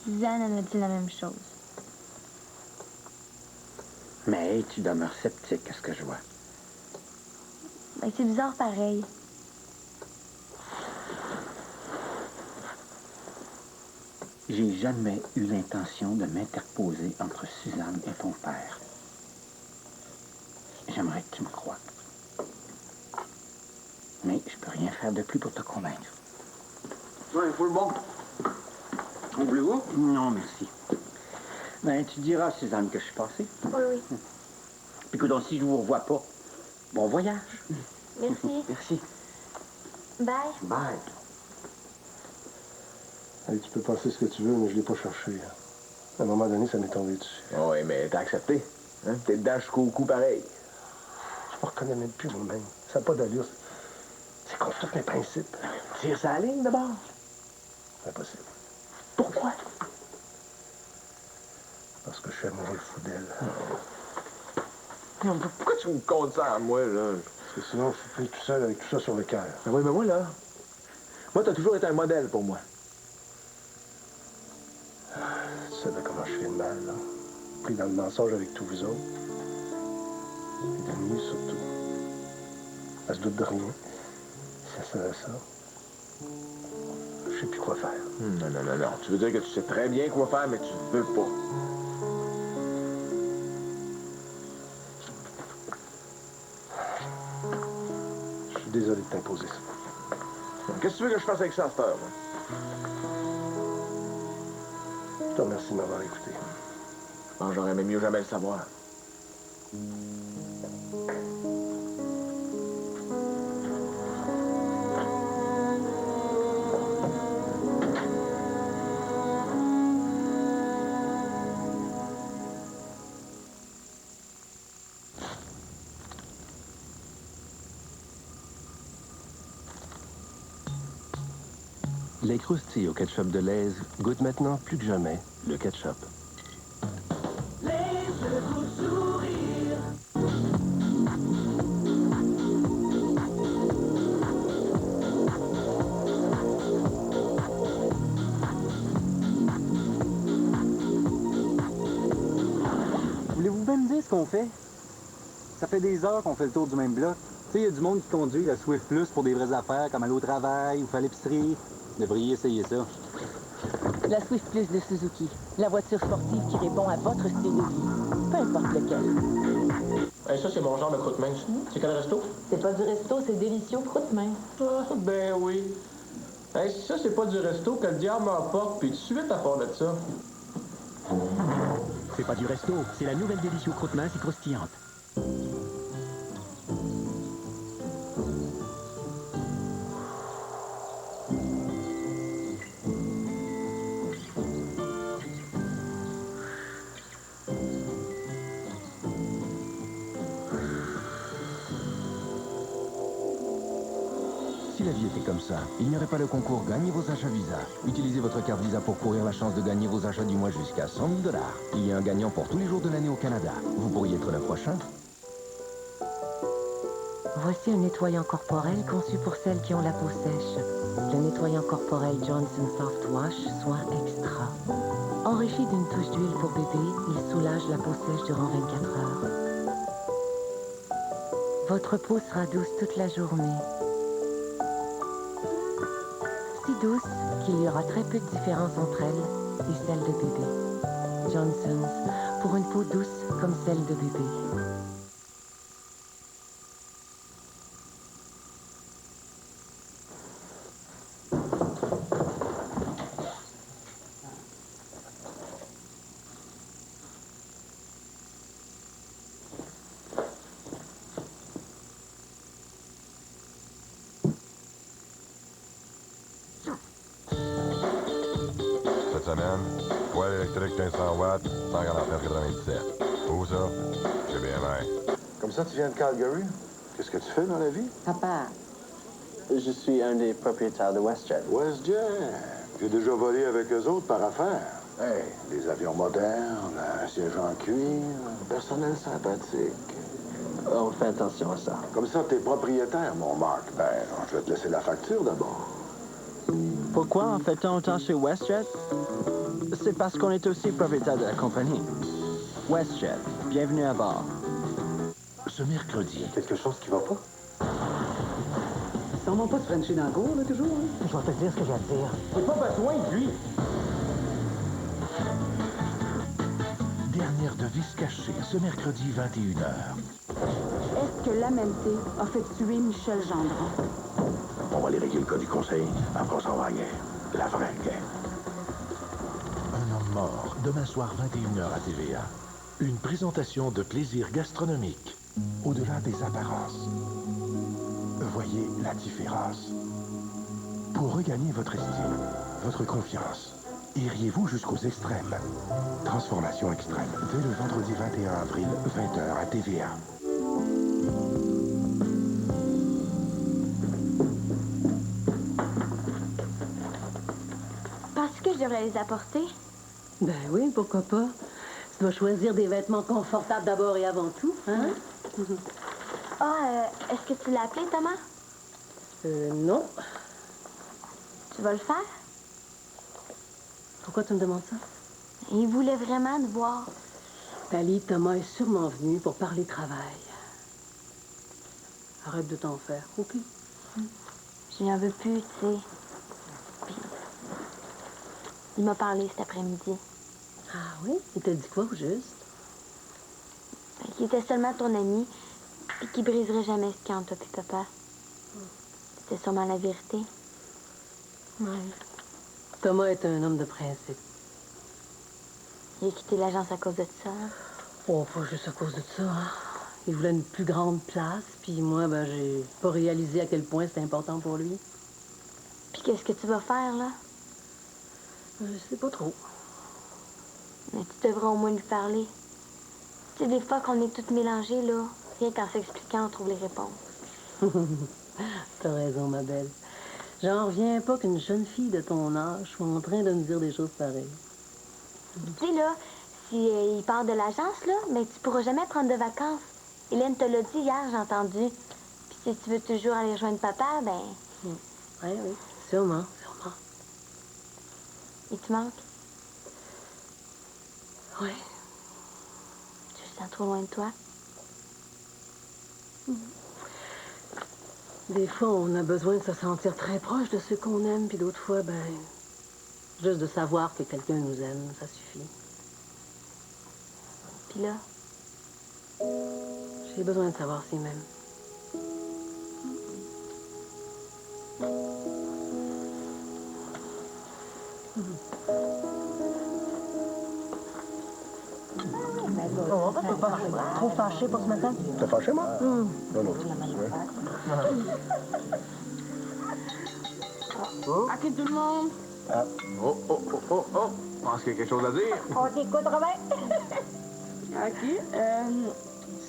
F: Suzanne, elle m'a dit la même chose.
B: Mais tu demeures sceptique à ce que je vois.
F: Ben, c'est bizarre pareil.
B: J'ai jamais eu l'intention de m'interposer entre Suzanne et ton père. J'aimerais que tu me croies. Mais je peux rien faire de plus pour te convaincre.
O: Ouais, faut le bon. On voulez-vous?
B: Non, merci. Ben, tu diras à Suzanne que je suis passé.
F: Oui, oui.
B: Puis écoute, donc, si je vous revois pas, bon voyage.
F: Merci.
B: Merci.
F: Bye.
B: Bye.
N: Hey, tu peux penser ce que tu veux, mais je l'ai pas cherché. À un moment donné, ça m'est tombé dessus.
E: Oui, mais t'as accepté. Hein? T'es dedans jusqu'au cou pareil.
N: Je me reconnais même plus moi-même. Ça n'a pas d'allure. C'est contre tous mes principes.
E: Tire sa ligne d'abord.
N: Impossible.
E: Pourquoi?
N: Parce que je suis amoureux fou d'elle.
E: Pourquoi tu me comptes ça à moi, là?
N: Parce que sinon, je suis pris tout seul avec tout ça sur le cœur.
E: Ah oui, mais moi, là... Moi, t'as toujours été un modèle pour moi.
N: Tu savais comment je fais de mal, là. Pris dans le mensonge avec tous vous autres. Et de nuit, surtout. Elle se doute de rien. Si elle savait ça, je sais plus quoi faire.
E: Non, non, non, non. Tu veux dire que tu sais très bien quoi faire, mais tu veux pas.
N: Je suis désolé de t'imposer ça.
E: Qu'est-ce que tu veux que je fasse avec ça à cette heure, moi?
N: Je te remercie de m'avoir écouté.
E: Bon, j'aurais aimé mieux jamais le savoir.
S: Les croustilles au ketchup de Lay's goûtent maintenant plus que jamais le ketchup.
I: Voulez-vous bien me dire ce qu'on fait? Ça fait des heures qu'on fait le tour du même bloc. Tu sais, il y a du monde qui conduit la Swift Plus pour des vraies affaires, comme aller au travail ou faire l'épicerie. Vous devriez essayer ça.
A: La Swift Plus de Suzuki. La voiture sportive qui répond à votre style de vie. Peu importe lequel.
V: Hey, ça, c'est mon genre de croûte mince. C'est quel resto?
A: C'est pas du resto, c'est délicieux croûte mince.
V: Ah, ben oui. Hey, si ça, c'est pas du resto, que le diable m'emporte, puis tout de suite à part de ça.
P: C'est pas du resto, c'est la nouvelle délicieux croûte mince et croustillante.
H: Si la vie était comme ça, il n'y aurait pas le concours Gagnez vos achats Visa. Utilisez votre carte Visa pour courir la chance de gagner vos achats du mois jusqu'à 100 000 $. Il y a un gagnant pour tous les jours de l'année au Canada. Vous pourriez être le prochain.
R: Voici un nettoyant corporel conçu pour celles qui ont la peau sèche. Le nettoyant corporel Johnson Soft Wash Soin Extra. Enrichi d'une touche d'huile pour bébé, il soulage la peau sèche durant 24 heures. Votre peau sera douce toute la journée. Si douce qu'il y aura très peu de différence entre elle et celle de bébé. Johnson's, pour une peau douce comme celle de bébé.
W: Cette semaine, poêle électrique 1500 watts, 149,97. Où ça? C'est bien vrai.
N: Comme ça, tu viens de Calgary? Qu'est-ce que tu fais dans la vie?
X: Papa, je suis un des propriétaires de WestJet.
N: WestJet. J'ai déjà volé avec eux autres par affaire. Hey, des avions modernes, un siège en cuir, personnel sympathique.
X: On fait attention à ça.
N: Comme ça, t'es propriétaire, mon Mark. Ben, je vais te laisser la facture d'abord.
X: Pourquoi en fait-on autant chez WestJet? C'est parce qu'on est aussi propriétaire de la compagnie. WestJet, bienvenue à bord.
H: Ce mercredi...
N: Quelque chose qui va pas?
O: Sûrement pas se frencher dans le cours, là, toujours. Hein?
I: Je vais te dire ce que j'ai à te dire.
V: J'ai pas besoin de lui.
H: Dernière devise cachée, ce mercredi 21h.
Q: Est-ce que l'AMT a fait tuer Michel Gendron?
N: On va aller régler le cas du conseil. Après, on s'en va à la guerre. La vraie guerre.
H: Un homme mort, demain soir 21h à TVA. Une présentation de plaisir gastronomique. Au-delà des apparences. Voyez la différence. Pour regagner votre estime,
G: votre confiance. Iriez-vous jusqu'aux extrêmes? Transformation extrême, dès le vendredi 21 avril, 20h à TVA.
F: Penses-tu que je devrais les apporter?
J: Ben oui, pourquoi pas? Tu dois choisir des vêtements confortables d'abord et avant tout, hein?
F: Est-ce que tu l'as appelé, Thomas?
J: Non.
F: Tu vas le faire?
J: Pourquoi tu me demandes ça?
F: Il voulait vraiment te voir.
J: Tali, Thomas est sûrement venu pour parler travail. Arrête de t'en faire, OK?
F: Je n'en veux plus, tu sais. Puis, il m'a parlé cet après-midi.
J: Ah oui? Il t'a dit quoi, au juste?
F: Qu'il était seulement ton ami, puis qu'il briserait jamais ce qu'il y a entre toi et papa. C'était sûrement la vérité.
J: Oui. Thomas est un homme de principe.
F: Il a quitté l'agence à cause de ça.
J: Oh, pas juste à cause de ça, hein. Il voulait une plus grande place, puis moi, ben, j'ai pas réalisé à quel point c'était important pour lui.
F: Puis qu'est-ce que tu vas faire, là?
J: Je sais pas trop.
F: Mais tu devrais au moins lui parler. Tu sais, des fois qu'on est toutes mélangées, là, rien qu'en s'expliquant, on trouve les réponses.
J: T'as raison, ma belle. J'en reviens pas qu'une jeune fille de ton âge soit en train de me dire des choses pareilles.
F: Tu sais, là, si il part de l'agence, là, mais tu pourras jamais prendre de vacances. Hélène te l'a dit hier, j'ai entendu. Puis si tu veux toujours aller rejoindre papa, ben...
J: Oui, oui, sûrement, sûrement.
F: Il te manque?
J: Oui.
F: Tu le sens trop loin de toi?
J: Des fois, on a besoin de se sentir très proche de ceux qu'on aime, puis d'autres fois, ben... juste de savoir que quelqu'un nous aime, ça suffit.
F: Puis là?
J: J'ai besoin de savoir s'il m'aime.
A: On va pas trop fâché pour ce matin.
N: T'es fâché, moi? Non, non.
C: OK, tout le monde.
E: Ah. Oh. Je pense qu'il y a quelque chose à dire.
A: On t'écoute, Robin.
C: OK.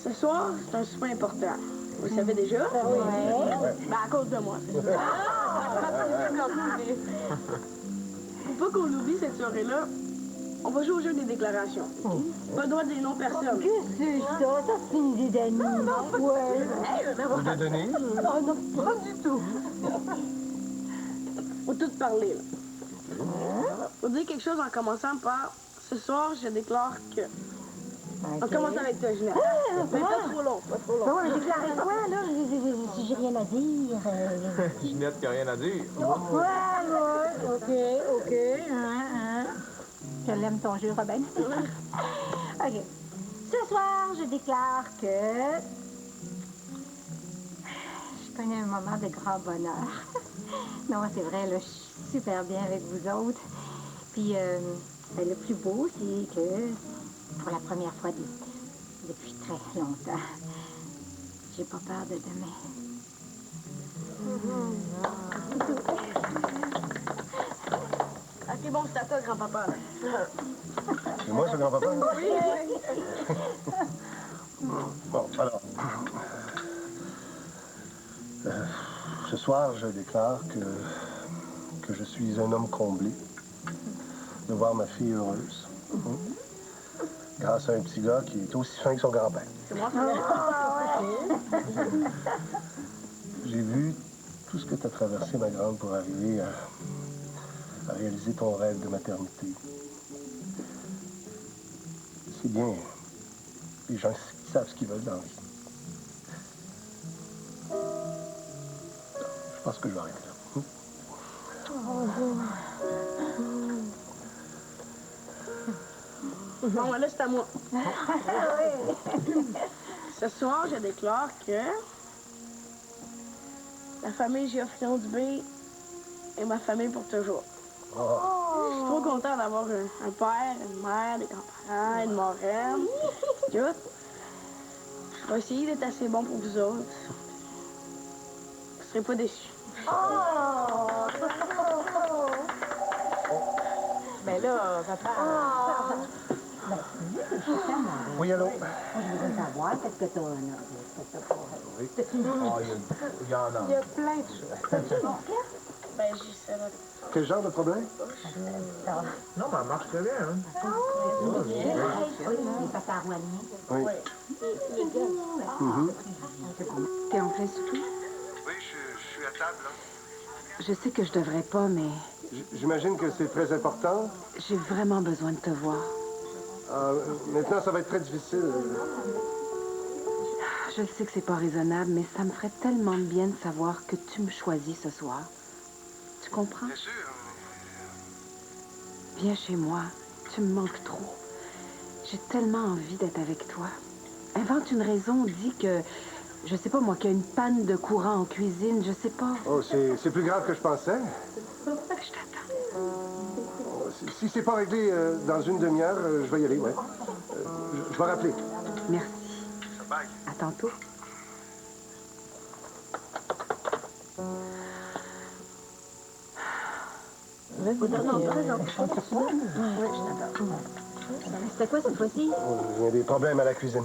C: Ce soir, c'est un souper important. Vous le savez déjà?
A: Oui.
C: Ben, à cause de moi, c'est ça. Faut pas qu'on l'oublie, cette soirée-là. On va jouer au jeu des déclarations. Pas le droit de dire non personne.
A: Qu'est-ce que c'est ça? Ça, c'est une idée d'amis. Ouais.
N: Vous les donnez?
A: Oh non, pas du tout.
C: Faut tout parler, là. Faut dire quelque chose en commençant par « Ce soir, je déclare que... » On commence avec toi, Ginette. Mais pas trop long, pas trop long.
A: Bon, déclarer quoi, là? Si j'ai rien à dire.
E: Ginette qui a rien à dire.
A: Ouais, OK. Je l'aime ton jeu, Robin. OK. Ce soir, je déclare que... je connais un moment de grand bonheur. Non, c'est vrai, là, je suis super bien avec vous autres. Puis, le plus beau, c'est que, pour la première fois depuis très longtemps, j'ai pas peur de demain.
C: OK, bon, c'est à toi, grand-papa.
N: C'est moi, ce grand-papa?
C: Oui.
N: Bon, alors... ce soir, je déclare que je suis un homme comblé de voir ma fille heureuse. Grâce à un petit gars qui est aussi fin que son grand-père.
C: C'est moi,
N: J'ai vu tout ce que tu as traversé, ma grande, pour arriver à réaliser ton rêve de maternité. C'est bien. Les gens qui savent ce qu'ils veulent dans la vie. Je pense que je vais arrêter là.
C: Bon, là, c'est à moi. Ce soir, je déclare que la famille Geoffrion Dubé est ma famille pour toujours. Je suis trop content d'avoir un père, une mère, des grands-parents, une marraine. Écoute, je vais essayer d'être assez bon pour vous autres. Vous ne serez pas déçus.
A: Ben là, papa...
N: Oui, allô?
K: Je voudrais savoir, qu'est-ce que t'as
N: Oui.
E: Il y en a.
C: Il y a plein de choses. Ben, j'ai ça là.
N: Quel genre de problème?
E: Non, mais elle marche très bien, hein?
K: Les papas royaux.
N: Oui.
Q: T'es en plein souper?
N: Oui, je suis à table, là.
Q: Je sais que je devrais pas, mais
N: J'imagine que c'est très important.
Q: j'ai vraiment besoin de te voir.
N: Maintenant, ça va être très difficile.
Q: Je sais que c'est pas raisonnable, mais ça me ferait tellement de bien de savoir que tu me choisis ce soir. Tu comprends?
N: Bien sûr.
Q: Viens chez moi. Tu me manques trop. J'ai tellement envie d'être avec toi. Invente une raison, dis que, je sais pas moi, qu'il y a une panne de courant en cuisine, je sais pas.
N: Oh, c'est plus grave que je pensais.
Q: Je t'attends.
N: Si c'est pas réglé dans une demi-heure, je vais y aller, ouais. Je vais rappeler.
Q: Merci.
N: Bye.
Q: À tantôt.
K: C'était quoi cette fois-ci?
N: Il y a des problèmes à la cuisine.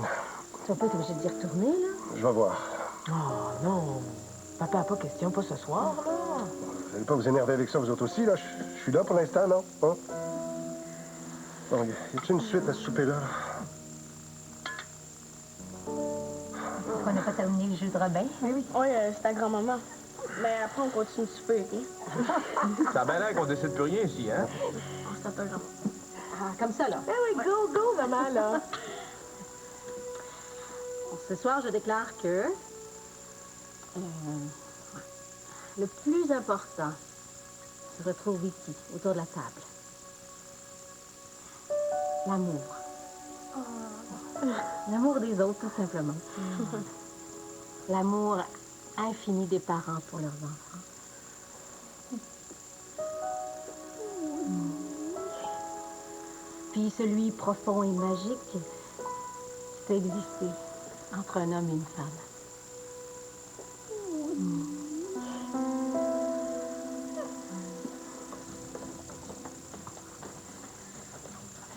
K: Tu vas pas être obligé d'y retourner, là?
N: Je vais voir.
J: Oh non. Papa a pas question, pas ce soir, là.
N: Vous n'allez pas vous énerver avec ça, vous autres aussi, là? Je suis là pour l'instant, non? Hein? Bon, y a-t-il une suite à ce souper-là?
K: On n'a pas terminé le jeu de Robin?
C: Oui, c'est ta grand-maman. Mais après, on continue de souper, OK?
E: Ça a bien l'air qu'on décide plus rien ici, hein?
C: On s'appelle grand.
K: Ah, comme ça, là.
A: Eh oui, go, maman, là.
K: Ce soir, je déclare que le plus important se retrouve ici, autour de la table. L'amour. L'amour des autres, tout simplement. L'amour infini des parents pour leurs enfants. Puis celui profond et magique qui peut exister entre un homme et une femme.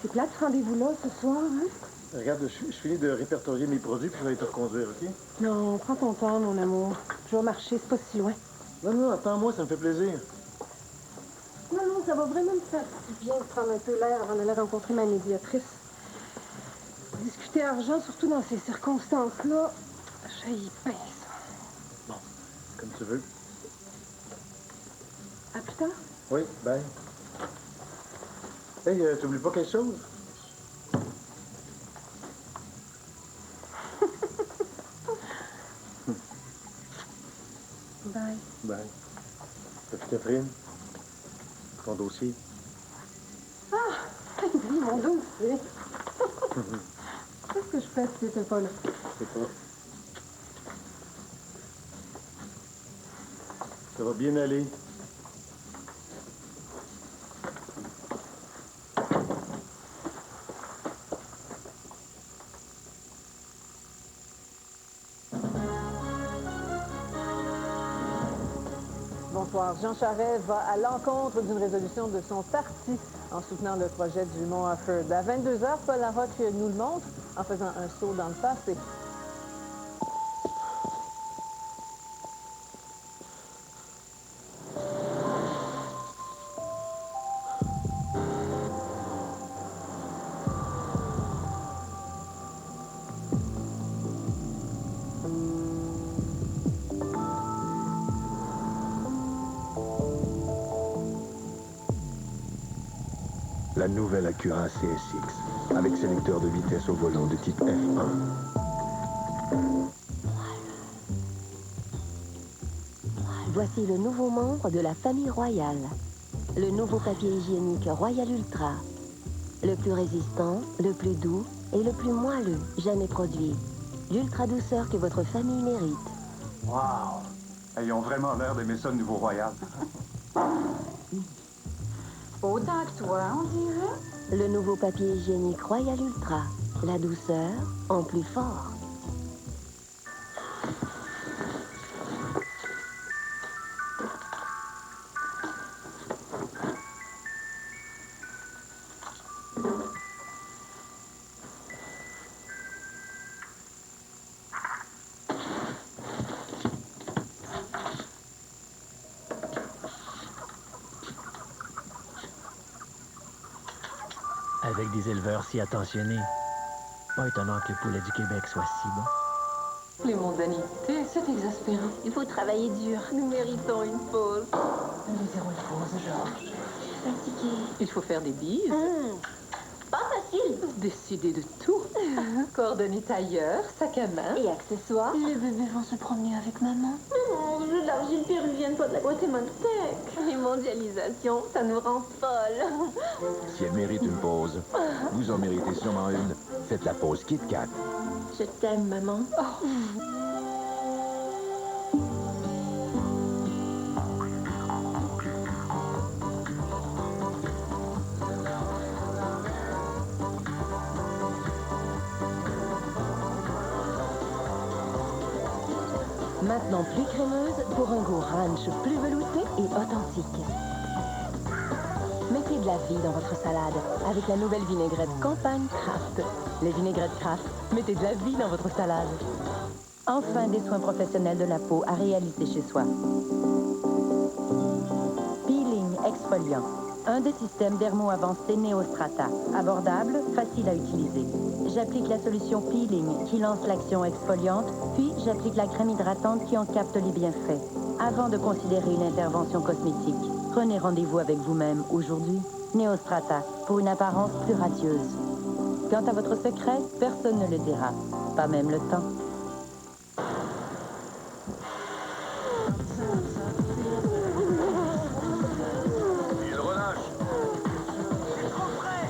D: C'est plate ce rendez-vous-là ce soir, hein?
N: Regarde, je finis de répertorier mes produits, puis je vais aller te reconduire, OK?
D: Non, prends ton temps, mon amour. Je vais marcher, c'est pas si loin.
N: Non, attends-moi, ça me fait plaisir.
D: Non, ça va vraiment me faire du bien de prendre un peu l'air avant d'aller rencontrer ma médiatrice. Discuter argent, surtout dans ces circonstances-là, j'haïs bien ça.
N: Bon, comme tu veux.
D: À plus tard?
N: Oui, bye. Hey, t'oublies pas quelque chose?
D: Bye.
N: Bye. T'as-tu Catherine? Ton dossier?
D: Ah! Oui, mon dossier. Qu'est-ce que je fais si t'étais pas là?
N: Je sais pas. Ça va bien aller.
A: Bonsoir. Jean Charest va à l'encontre d'une résolution de son parti en soutenant le projet du Mont Offord. À 22h, Paul Larocque nous le montre en faisant un saut dans le passé.
G: La nouvelle Acura CSX, avec sélecteur de vitesse au volant de type F1.
R: Voici le nouveau membre de la famille royale. Le nouveau papier hygiénique Royal Ultra. Le plus résistant, le plus doux et le plus moelleux jamais produit. L'ultra douceur que votre famille mérite.
I: Wow! Ils ont vraiment l'air d'aimer ça, le nouveau Royal.
F: Autant que toi, on dirait.
R: Le nouveau papier hygiénique Royal Ultra. La douceur en plus fort.
H: avec des éleveurs si attentionnés. Pas étonnant que les poulets du Québec soient si bons.
R: Les mondanités, c'est exaspérant. Il faut travailler dur. Nous méritons une pause. Nous irons une pause, Georges.
F: Fatiguée.
R: Il faut faire des bises.
F: Pas facile.
R: Décider de tout. Coordonner tailleur, sac à main.
F: Et accessoires.
R: Les bébés vont se promener avec maman.
F: Non, je veux de l'argile péruvienne, pas de la guatémaltèque.
R: Les mondialisations, ça nous rend folles.
L: Si elle mérite une pause, vous en méritez sûrement une. Faites la pause Kit Kat.
F: Je t'aime, maman.
R: Maintenant plus crémeuse pour un goût ranch plus velouté et authentique. Mettez de la vie dans votre salade avec la nouvelle vinaigrette Campagne Kraft. Les vinaigrettes Kraft, mettez de la vie dans votre salade. Enfin, des soins professionnels de la peau à réaliser chez soi. Peeling exfoliant. Un des systèmes dermo avancés Neostrata. Abordable, facile à utiliser. J'applique la solution peeling qui lance l'action exfoliante, puis j'applique la crème hydratante qui en capte les bienfaits. Avant de considérer une intervention cosmétique, prenez rendez-vous avec vous-même aujourd'hui. Neostrata, pour une apparence plus radieuse. Quant à votre secret, personne ne le dira, pas même le temps.
W: Il relâche.
B: C'est trop frais.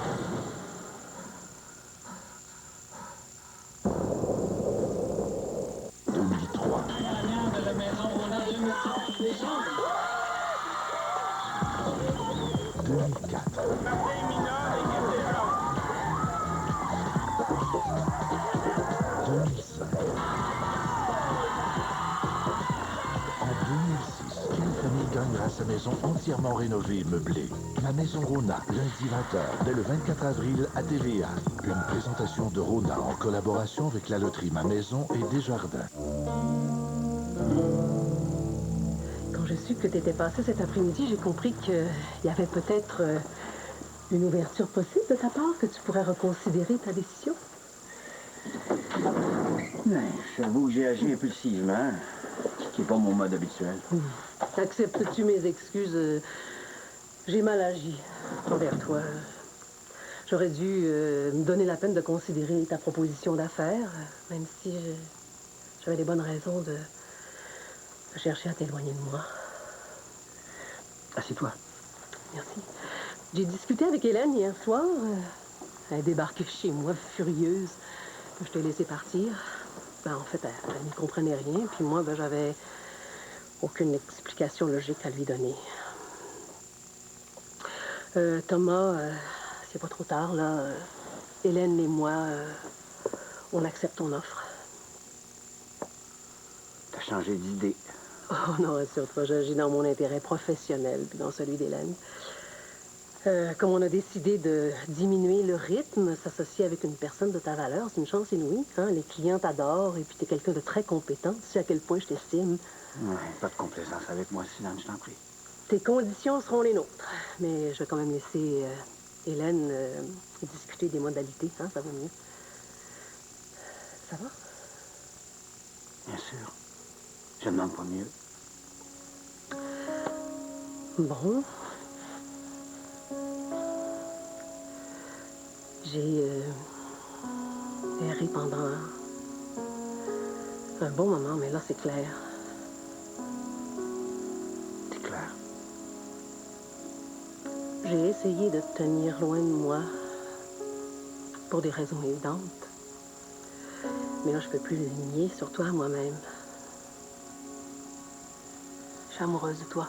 G: Sa maison entièrement rénovée et meublée. La maison Rona, lundi 20h, dès le 24 avril à TVA. Une présentation de Rona en collaboration avec la loterie Ma Maison et Desjardins.
D: Quand j'ai su que tu étais passé cet après-midi, j'ai compris qu'il y avait peut-être une ouverture possible de ta part, que tu pourrais reconsidérer ta décision.
B: J'avoue que j'ai agi impulsivement, ce qui n'est pas mon mode habituel.
D: Acceptes-tu mes excuses? J'ai mal agi envers toi. J'aurais dû me donner la peine de considérer ta proposition d'affaires, même si j'avais des bonnes raisons de chercher à t'éloigner de moi.
B: Assieds-toi.
D: Merci. J'ai discuté avec Hélène hier soir. Elle est débarquée chez moi, furieuse. Je t'ai laissé partir. En fait, elle n'y comprenait rien. Puis moi, j'avais aucune explication logique à lui donner. Thomas, c'est pas trop tard, là. Hélène et moi, on accepte ton offre.
B: T'as changé d'idée.
D: Oh non, rassure-toi, j'agis dans mon intérêt professionnel, puis dans celui d'Hélène. Comme on a décidé de diminuer le rythme, s'associer avec une personne de ta valeur, c'est une chance inouïe. Hein? Les clients t'adorent et puis t'es quelqu'un de très compétent. Tu sais à quel point je t'estime.
B: Ouais, pas de complaisance avec moi, Suzanne, je t'en prie.
D: Tes conditions seront les nôtres. Mais je vais quand même laisser Hélène discuter des modalités. Hein? Ça vaut mieux. Ça va?
B: Bien sûr. Je ne demande pas mieux.
D: Bon. J'ai erré pendant un bon moment, mais là, c'est clair.
B: C'est clair.
D: J'ai essayé de te tenir loin de moi pour des raisons évidentes. Mais là, je peux plus le nier, surtout à moi-même. Je suis amoureuse de toi.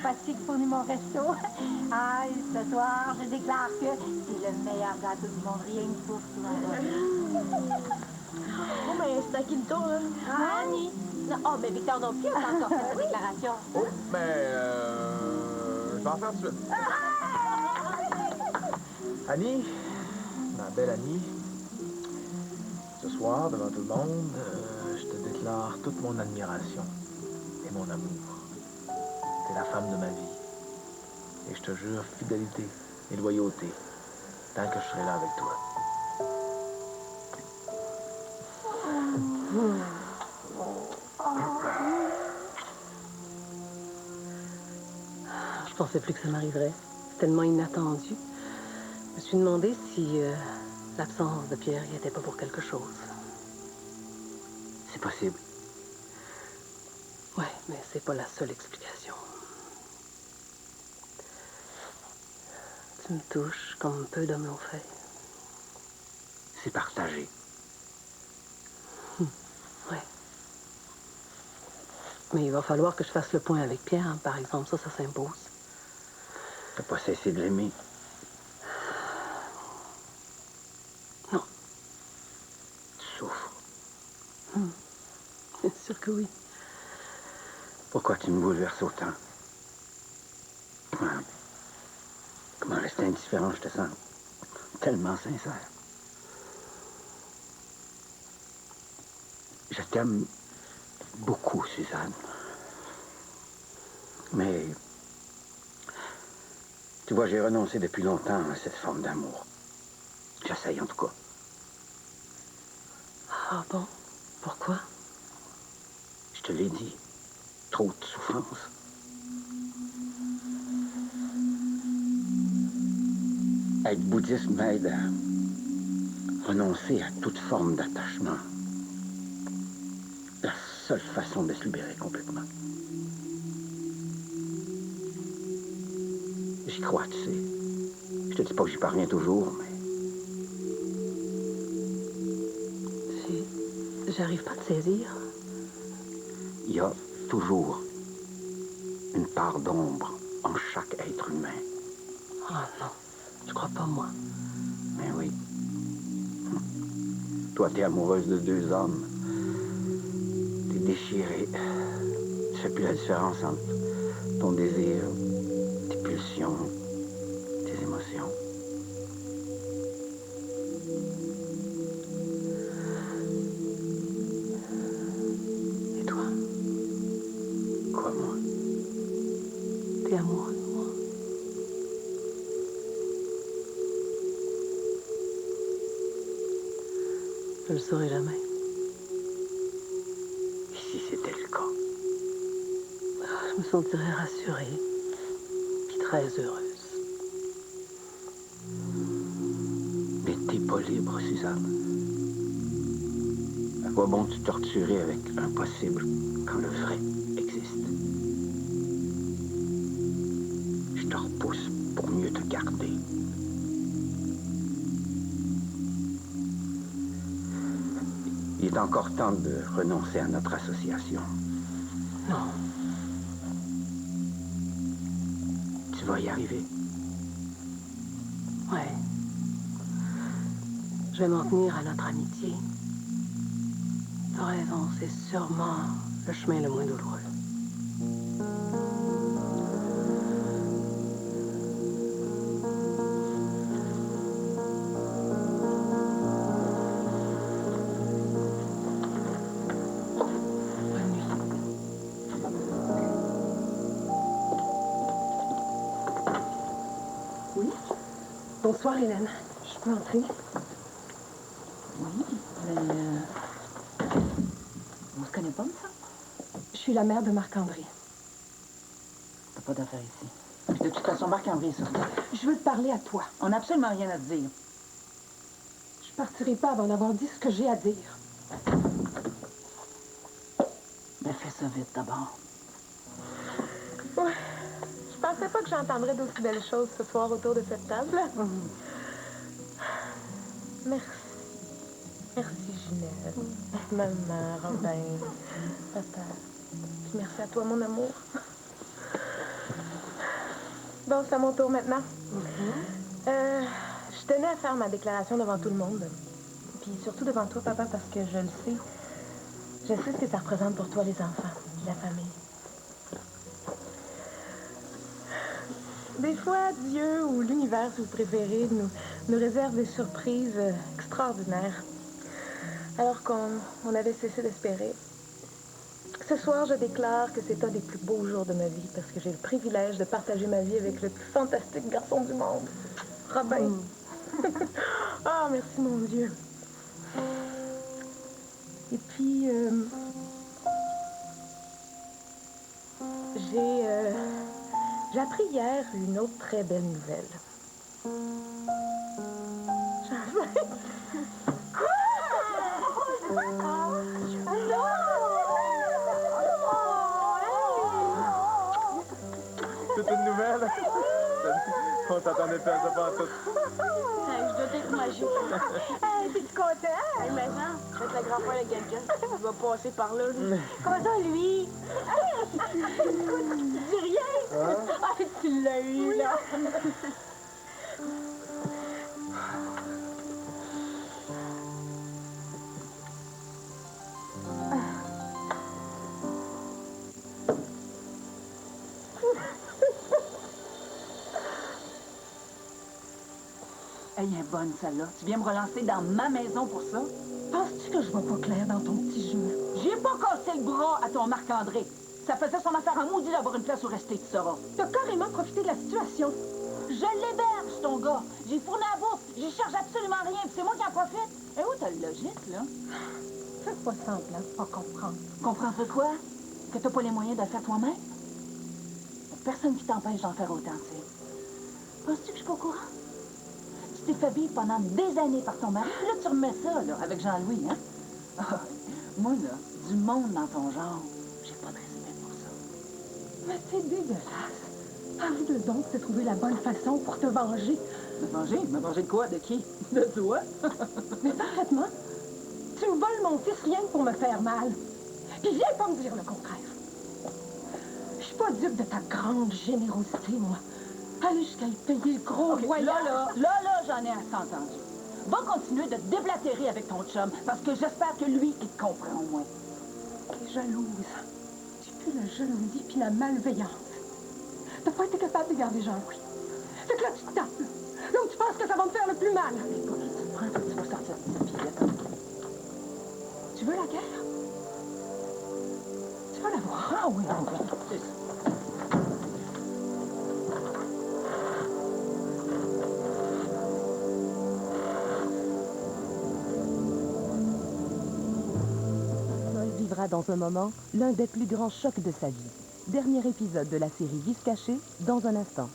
A: Patrick fournit mon resto. Ah, ce soir, je déclare que c'est le meilleur gâteau du monde, rien que pour toi.
C: Oh, mais c'est à qui le tour, là?
A: Annie. Oh, mais Victor non plus a pas encore fait sa déclaration.
E: Oh, mais je vais en faire tout de suite. Annie, ma belle amie, ce soir, devant tout le monde, je te déclare toute mon admiration et mon amour. T'es la femme de ma vie. Et je te jure fidélité et loyauté tant que je serai là avec toi.
J: Je pensais plus que ça m'arriverait. C'est tellement inattendu. Je me suis demandé si l'absence de Pierre y était pas pour quelque chose.
B: C'est possible.
J: Ouais, mais c'est pas la seule explication. Tu me touches comme peu d'hommes l'ont fait.
B: C'est partagé.
J: Ouais. Mais il va falloir que je fasse le point avec Pierre, hein, par exemple. Ça s'impose.
B: T'as pas cessé de l'aimer?
J: Non.
B: Tu souffres.
J: Bien sûr que oui.
B: Pourquoi tu me bouleverses autant? Comment rester indifférent, je te sens tellement sincère. Je t'aime beaucoup, Suzanne. Mais, tu vois, j'ai renoncé depuis longtemps à cette forme d'amour. J'essaye en tout cas.
J: Ah bon? Pourquoi?
B: Je te l'ai dit. Trop de souffrance. Être bouddhiste m'aide à renoncer à toute forme d'attachement. La seule façon de se libérer complètement. J'y crois, tu sais. Je te dis pas que j'y parviens toujours, mais...
J: J'arrive pas à te saisir.
B: Il y a toujours une part d'ombre en chaque être humain.
J: Ah non, je crois pas, moi.
B: Mais oui. Toi, t'es amoureuse de deux hommes. T'es déchirée. Tu fais plus la différence entre ton désir, tes pulsions, tes émotions.
J: Et toi?
B: Quoi, moi?
J: T'es amoureux de moi? Je le saurai jamais.
B: Et si c'était le cas?
J: Je me sentirais rassurée, puis très heureuse.
B: Mais t'es pas libre, Suzanne. À quoi bon te torturer avec l'impossible quand le vrai existe? Je te repousse pour mieux te garder. Il est encore temps de renoncer à notre association.
J: Non.
B: Tu vas y arriver.
J: Ouais. Je vais m'en tenir à notre amitié. T'as raison, c'est sûrement le chemin le moins douloureux.
D: Bonsoir, Hélène. Je peux entrer?
A: Oui, mais... on se connaît pas, ça?
D: Je suis la mère de Marc-André.
A: T'as pas d'affaires ici. De toute façon, Marc-André est sur toi.
D: Je veux te parler à toi.
A: On n'a absolument rien à te dire.
D: Je partirai pas avant d'avoir dit ce que j'ai à dire.
A: Mais fais ça vite, d'abord.
D: Ouais. Je pensais pas que j'entendrais d'aussi belles choses ce soir autour de cette table.
M: Merci. Merci, Ginette. Maman, Robin, papa.
D: Puis merci à toi, mon amour. Bon, c'est à mon tour maintenant. Je tenais à faire ma déclaration devant tout le monde. Puis surtout devant toi, papa, parce que je le sais. Je sais ce que ça représente pour toi, les enfants, la famille. Des fois, Dieu ou l'univers, si vous préférez,
K: nous réserve des surprises extraordinaires. Alors qu'on avait cessé d'espérer. Ce soir, je déclare que c'est un des plus beaux jours de ma vie parce que j'ai le privilège de partager ma vie avec le plus fantastique garçon du monde, Robin. Ah, merci mon Dieu. Et puis, j'ai appris hier une autre très belle nouvelle.
E: C'est une nouvelle? On t'attendait pas à ça pendant tout.
C: Je dois être magique.
A: T'es-tu content?
C: Hey, maintenant, je vais être le grand-père de quelqu'un. Il va passer par là.
A: Comment ça, lui? Tu dis rien?
N: Hein?
A: Ah, tu l'as eu, là. Elle est bonne, celle-là. Tu viens me relancer dans ma maison pour ça?
D: Penses-tu que je vois pas clair dans ton petit jeu?
A: J'ai pas cassé le bras à ton Marc-André. Ça faisait son affaire à maudit d'avoir une place où rester, tu sauras.
D: T'as carrément profité de la situation.
A: Je l'héberge, ton gars. J'ai fourni à bouffe. J'y charge absolument rien. Puis c'est moi qui en profite. Et où t'as le logique, là?
D: Fais pas semblant de pas comprendre.
A: Comprendre quoi? Que t'as pas les moyens de le faire toi-même? Y'a personne qui t'empêche d'en faire autant, tu sais. Penses-tu que je suis pas au courant? Tu t'es fait vivre pendant des années par ton mari. Puis là, tu remets ça, là, avec Jean-Louis, hein? Ah, moi, là, du monde dans ton genre, j'ai pas de respect pour ça.
D: Mais c'est dégueulasse. Avoue-le donc de trouver la bonne façon pour te venger.
A: Me venger? Me venger de quoi? De qui? De toi?
D: Mais parfaitement. Tu me voles mon fils rien que pour me faire mal. Puis viens pas me dire le contraire. Je suis pas dupe de ta grande générosité, moi. Allez jusqu'à y payer le gros voyage.
A: Là, j'en ai assez entendu. Va continuer de te déblatérer avec ton chum, parce que j'espère que lui, il te comprend au moins.
D: T'es jalouse. Tu pues la jalousie puis la malveillance. T'as pas été capable de garder Jean-Louis. Fait que là, tu te tapes. Là où tu penses que ça va me faire le plus mal.
A: Écoute, tu te prends, toi, tu vas sortir de cette fillette.
D: Tu veux la guerre? Tu vas la voir.
A: Ah oui, c'est ça.
R: Vivra dans un moment l'un des plus grands chocs de sa vie. Dernier épisode de la série Vice caché dans un instant.